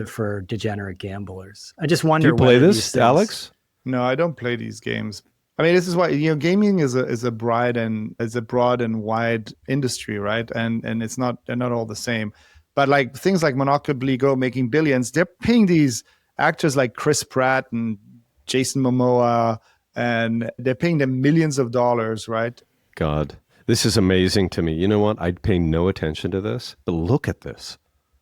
for degenerate gamblers. I just wonder. Do you play this, Alex? No, I don't play these games. I mean, this is why gaming is a broad and wide industry, right? And they're not all the same. But like things like Monopoly Go making billions, they're paying these actors like Chris Pratt and Jason Momoa, and they're paying them millions of dollars, right? God. This is amazing to me. You know what? I'd pay no attention to this, but look at this.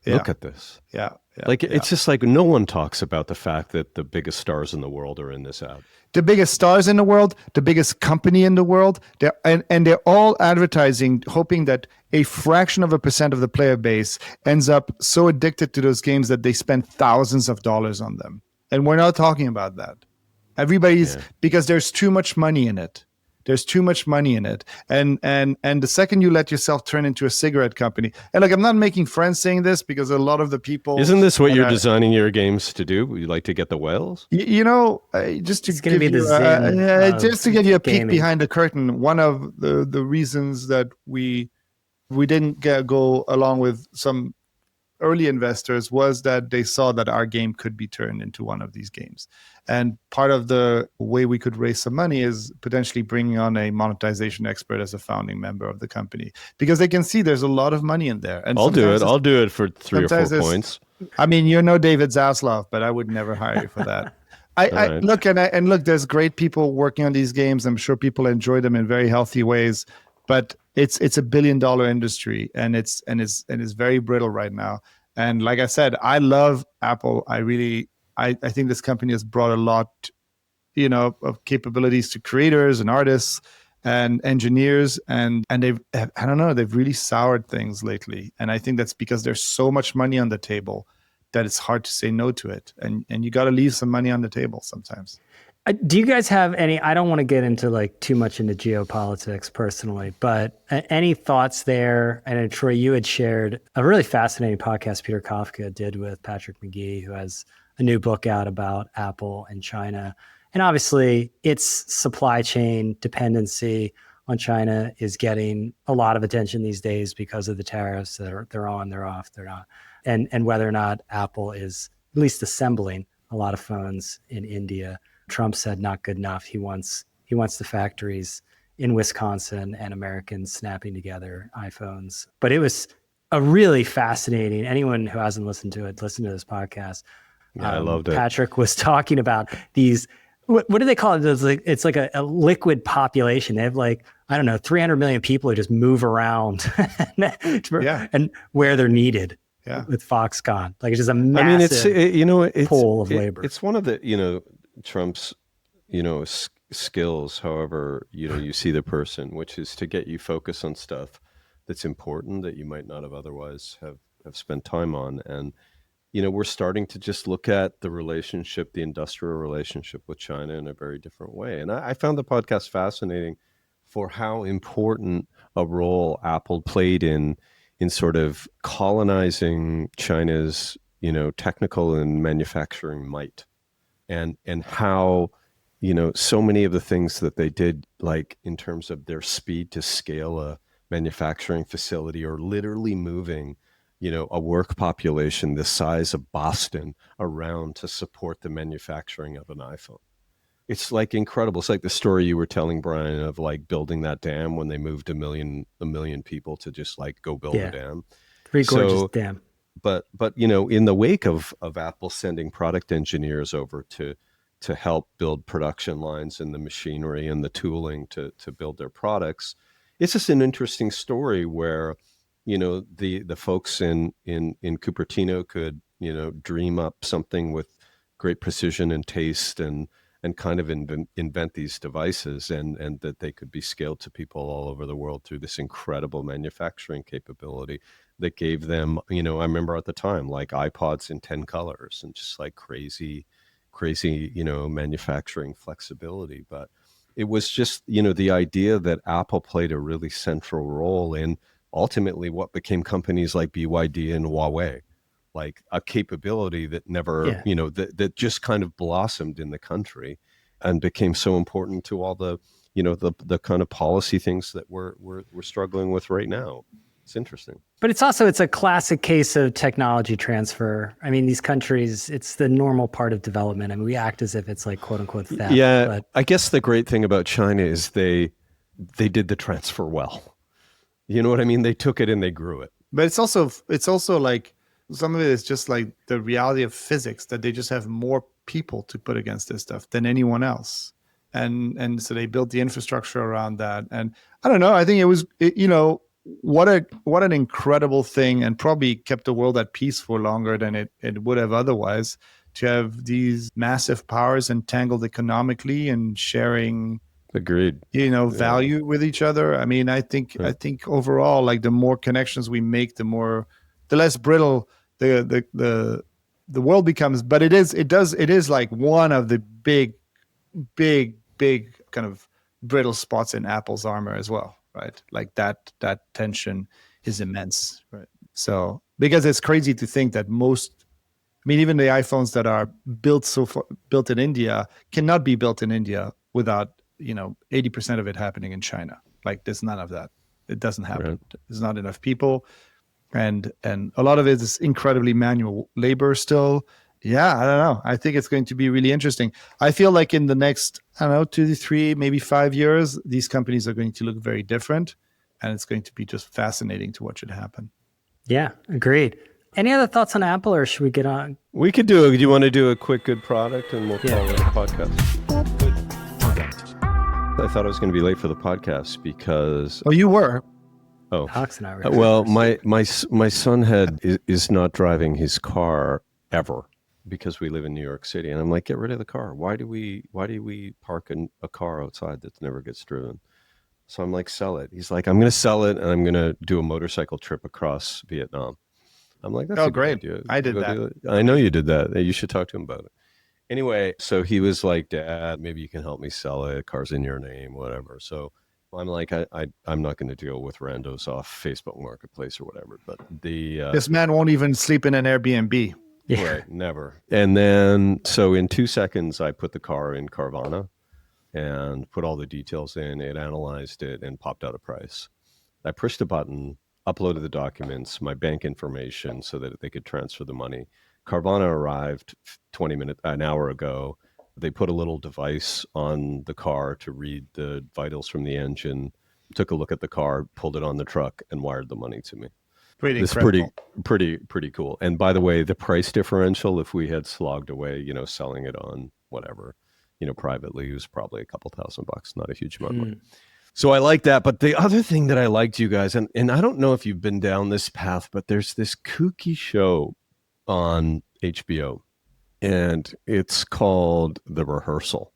Yeah. Look at this. Yeah. It's just like no one talks about the fact that the biggest stars in the world are in this ad. The biggest stars in the world, the biggest company in the world, they're all advertising, hoping that a fraction of a percent of the player base ends up so addicted to those games that they spend thousands of dollars on them. And we're not talking about that. Because there's too much money in it. There's too much money in it. And the second you let yourself turn into a cigarette company, and like I'm not making friends saying this because a lot of the people. Isn't this what you're designing your games to do? You like to get the whales? Just to give you a peek behind the curtain, one of the reasons that we didn't go along with some early investors was that they saw that our game could be turned into one of these games. And part of the way we could raise some money is potentially bringing on a monetization expert as a founding member of the company, because they can see there's a lot of money in there. And I'll do it for 3 or 4 points. I mean, David Zaslav, but I would never hire you for that. Look, there's great people working on these games. I'm sure people enjoy them in very healthy ways, but it's a $1 billion industry, and it's very brittle right now. And like I said, I love Apple. I think this company has brought a lot, of capabilities to creators and artists and engineers, and they've really soured things lately. And I think that's because there's so much money on the table that it's hard to say no to it. And you got to leave some money on the table sometimes. Do you guys have any, I don't want to get into like too much into geopolitics personally, but any thoughts there? And Troy, you had shared a really fascinating podcast Peter Kafka did with Patrick McGee, who has a new book out about Apple and China. And obviously its supply chain dependency on China is getting a lot of attention these days because of the tariffs that they're on, they're off, they're not. And whether or not Apple is at least assembling a lot of phones in India. Trump said not good enough. He wants the factories in Wisconsin and Americans snapping together iPhones. But it was a really fascinating. Anyone who hasn't listened to it, listen to this podcast. Yeah, I loved it. Patrick was talking about these. What do they call it? It's like a liquid population. They have like, I don't know, 300 million people who just move around and where they're needed. Yeah. With Foxconn, like it's just a massive pool of labor. It's one of the Trump's skills. However, you see the person, which is to get you focused on stuff that's important that you might not have otherwise have spent time on. And we're starting to just look at the relationship, the industrial relationship with China in a very different way. And I found the podcast fascinating for how important a role Apple played in sort of colonizing China's, technical and manufacturing might, and how, so many of the things that they did, like in terms of their speed to scale a manufacturing facility, or literally moving, a work population the size of Boston around to support the manufacturing of an iPhone. It's like incredible. It's like the story you were telling, Brian, of like building that dam when they moved a million people to just like go build a dam. Gorgeous dam. But in the wake of Apple sending product engineers over to help build production lines and the machinery and the tooling to build their products, it's just an interesting story where the folks in Cupertino could dream up something with great precision and taste and kind of invent these devices, and that they could be scaled to people all over the world through this incredible manufacturing capability that gave them, I remember at the time, like iPods in 10 colors and just like crazy, manufacturing flexibility. But it was just, the idea that Apple played a really central role in ultimately what became companies like BYD and Huawei, like a capability that never, that just kind of blossomed in the country and became so important to all the, the kind of policy things that we're struggling with right now. It's interesting. But it's a classic case of technology transfer. I mean, these countries, it's the normal part of development. I mean, we act as if it's like quote unquote theft. Yeah, but I guess the great thing about China is they did the transfer well. You know what I mean? They took it and they grew it. But it's also like, some of it is just like the reality of physics, that they just have more people to put against this stuff than anyone else. And so they built the infrastructure around that. And I don't know, I think what an incredible thing, and probably kept the world at peace for longer than it would have otherwise, to have these massive powers entangled economically and sharing value with each other. I mean, I think overall, like the more connections we make, the less brittle the world becomes. But it is like one of the big kind of brittle spots in Apple's armor as well, right? Like that tension is immense, right? So because it's crazy to think that even the iPhones that are built in India cannot be built in India without 80% of it happening in China. Like there's none of that. It doesn't happen. Right. There's not enough people. And a lot of it is incredibly manual labor still. Yeah, I don't know. I think it's going to be really interesting. I feel like in the next, 2 to 3, maybe 5 years, these companies are going to look very different. And it's going to be just fascinating to watch it happen. Yeah, agreed. Any other thoughts on Apple, or should we get on? We could do you want to do a quick good product and we'll call it a podcast? Good. I thought I was going to be late for the podcast because... Oh, you were? Oh. Alex and I were. Well, my son is not driving his car ever because we live in New York City. And I'm like, get rid of the car. Why do we park a car outside that never gets driven? So I'm like, sell it. He's like, I'm going to sell it and I'm going to do a motorcycle trip across Vietnam. I'm like, that's a great good idea. I did that. I know you did that. You should talk to him about it. Anyway, so he was like, Dad, maybe you can help me sell it. Car's in your name, whatever. So I'm like, I'm not going to deal with randos off Facebook Marketplace or whatever. But This man won't even sleep in an Airbnb. Yeah. right, never. And then, so in 2 seconds, I put the car in Carvana and put all the details in. It analyzed it and popped out a price. I pushed a button, uploaded the documents, my bank information so that they could transfer the money. Carvana arrived an hour ago. They put a little device on the car to read the vitals from the engine, took a look at the car, pulled it on the truck, and wired the money to me. It's pretty cool. And by the way, the price differential, if we had slogged away, selling it on whatever, privately, it was probably a couple $1,000, not a huge amount of money. So I like that. But the other thing that I liked, you guys, and I don't know if you've been down this path, but there's this kooky show on HBO, and it's called The Rehearsal.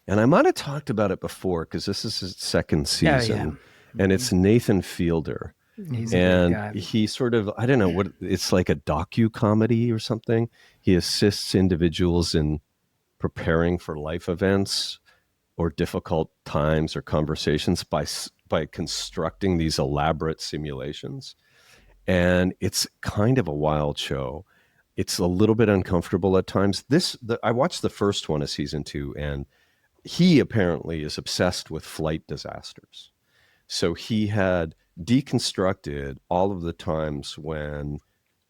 And I might have talked about it before because this is his second season, and it's Nathan Fielder. He's a great guy. He sort of, I don't know what, it's like a docu-comedy or something. He assists individuals in preparing for life events or difficult times or conversations by constructing these elaborate simulations. And it's kind of a wild show. It's a little bit uncomfortable at times. I watched the first one of season 2, and he apparently is obsessed with flight disasters. So he had deconstructed all of the times when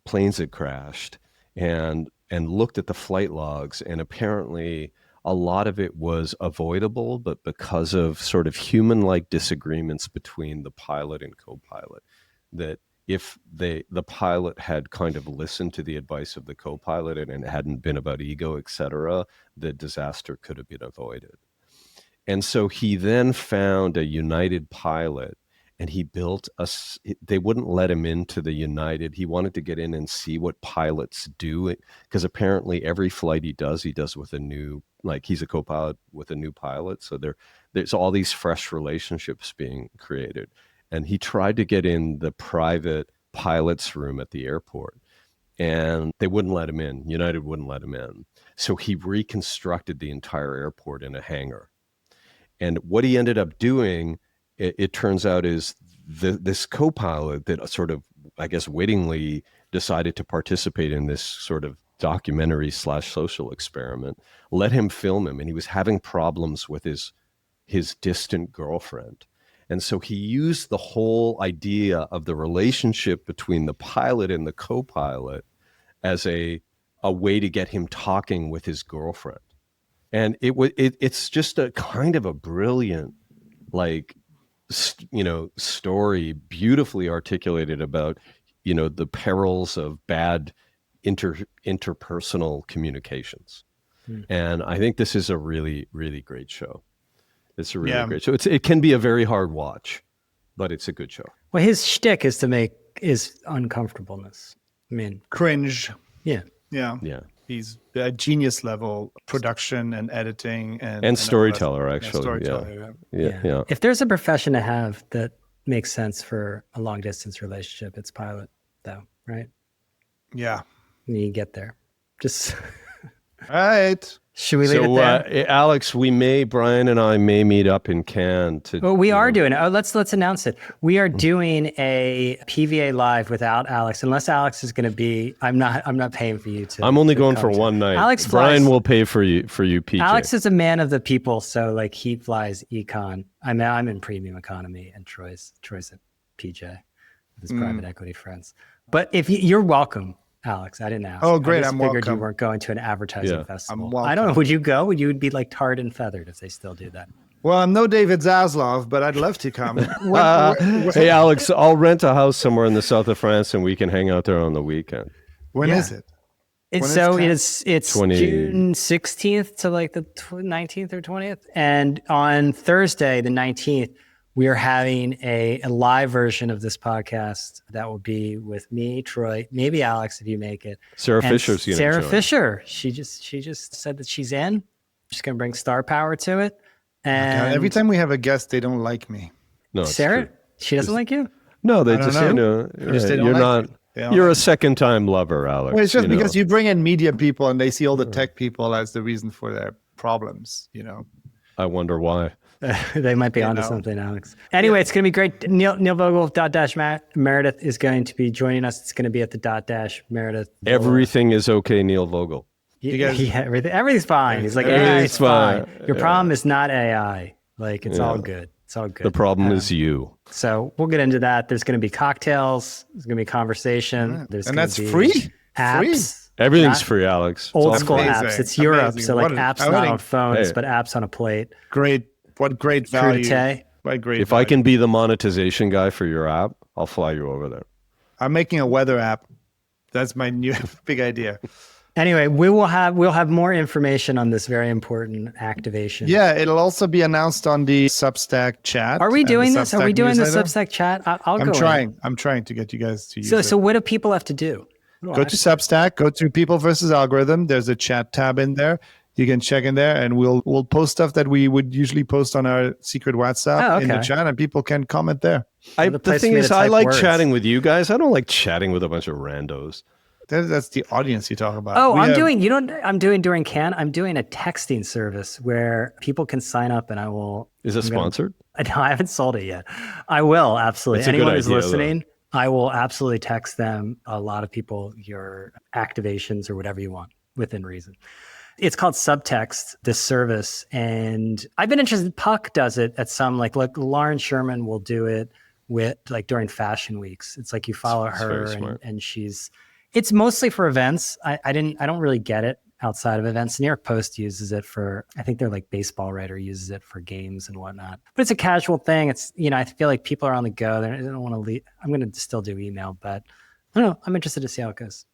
planes had crashed and looked at the flight logs, and apparently a lot of it was avoidable, but because of sort of human-like disagreements between the pilot and co-pilot, that if the pilot had kind of listened to the advice of the co-pilot and it hadn't been about ego, etc., the disaster could have been avoided. And so he then found a United pilot, and he built they wouldn't let him into the United. He wanted to get in and see what pilots do, because apparently every flight he does with a new, like, he's a co-pilot with a new pilot. So there's all these fresh relationships being created. And he tried to get in the private pilot's room at the airport, and they wouldn't let him in. United wouldn't let him in. So he reconstructed the entire airport in a hangar. And what he ended up doing, it turns out, is this co-pilot that sort of, I guess, wittingly decided to participate in this sort of documentary/social experiment, let him film him, and he was having problems with his distant girlfriend. And so he used the whole idea of the relationship between the pilot and the co-pilot as a way to get him talking with his girlfriend. And it's just a kind of a brilliant, like, story, beautifully articulated about, the perils of bad interpersonal communications. And I think this is a really, really great show. It's a really great show. It can be a very hard watch, but it's a good show. Well, his shtick is uncomfortableness. I mean, Cringe. Yeah. He's a genius level production and editing and storyteller, actually. Yeah. If there's a profession to have that makes sense for a long distance relationship, it's pilot, though, right? Yeah. You get there. Just all right. Should we leave it there? Alex, Brian and I may meet up in Cannes to. Well, we are doing it. Oh, let's announce it. We are doing a PVA live without Alex, unless Alex is going to be. I'm not paying for you to. I'm only going for one night. Alex Brian will pay for you, PJ. Alex is a man of the people, so like he flies econ. I'm in premium economy, and Troy's at PJ with his private equity friends. But if you're welcome. Alex, I didn't ask. Oh, great. I'm welcome. You weren't going to an advertising festival. I'm welcome. I don't know. Would you go? You would be like tarred and feathered if they still do that. Well, I'm no David Zaslav, but I'd love to come. Hey, Alex, I'll rent a house somewhere in the south of France, and we can hang out there on the weekend. When is it? It's June 16th to like the 19th or 20th. And on Thursday, the 19th, we are having a live version of this podcast that will be with me, Troy, maybe Alex if you make it. Sarah Fisher's going to join. Sarah Fisher. She just said that she's in. She's going to bring star power to it. And every time we have a guest, they don't like me. No, Sarah, she doesn't like you? No, they just know. you're not. You're a second-time lover, Alex. Well, it's just you know. because you bring in media people and they see all the tech people as the reason for their problems, I wonder why. They might be onto something, Alex. Anyway, it's going to be great. Neil Vogel, Meredith is going to be joining us. It's going to be at the Meredith. Everything is okay, Neil Vogel. Everything's fine. He's like, AI is fine. Your problem is not AI. Like, it's all good. It's all good. The problem is you. So we'll get into that. There's going to be cocktails. There's going to be conversation. There's and going that's to be free. apps. Everything's free, Alex. Old school amazing. apps. It's Europe, Amazing. so like What apps an not outing. on phones, Hey. but apps on a plate. What great value. Crudité. What great If I can be the monetization guy for your app, I'll fly you over there. I'm making a weather app. That's my new big idea. Anyway, we'll have more information on this very important activation. Yeah, it'll also be announced on the Substack chat. Are we and the doing this? Are we Substack doing the newsletter. Substack chat? I'll go. I'm in. trying. I'm trying to get you guys to use it. So what do people have to do? Go to Substack, go to People versus Algorithm. There's a chat tab in there. You can check in there, and we'll post stuff that we would usually post on our secret WhatsApp in the chat, and people can comment there. The place The thing for me is, to I type like words. chatting with you guys. I don't like chatting with a bunch of randos. That's the audience you talk about. Oh, We have- doing. You know what I'm doing during Cannes? I'm doing a texting service where people can sign up, and I will. Is it sponsored? No, I haven't sold it yet. I will absolutely. It's a good Anyone who's idea, listening, I will absolutely text them. A lot of people your activations or whatever you want within reason. It's called Subtext, this service. And I've been interested. Puck does it at some, like Lauren Sherman will do it with like during fashion weeks. It's like you follow It's her very smart. and it's mostly for events. I don't really get it outside of events. New York Post uses it for, I think their like baseball writer uses it for games and whatnot. But it's a casual thing. It's, I feel like people are on the go. They don't want to leave. I'm going to still do email, but I don't know. I'm interested to see how it goes.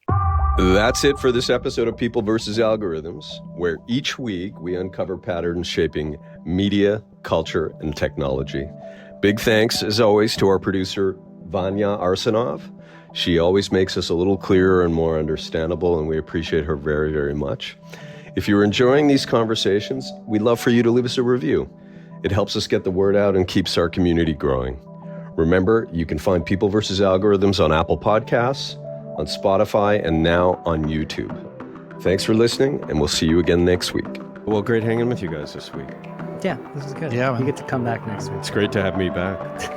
That's it for this episode of People versus Algorithms, where each week we uncover patterns shaping media, culture, and technology. Big thanks, as always, to our producer, Vanya Arsenov. She always makes us a little clearer and more understandable, and we appreciate her very, very much. If you're enjoying these conversations, we'd love for you to leave us a review. It helps us get the word out and keeps our community growing. Remember, you can find People versus Algorithms on Apple Podcasts, on Spotify, and now on YouTube. Thanks for listening, and we'll see you again next week. Well, great hanging with you guys this week. Yeah, this is good. Yeah, man. You get to come back next week. It's great to have me back.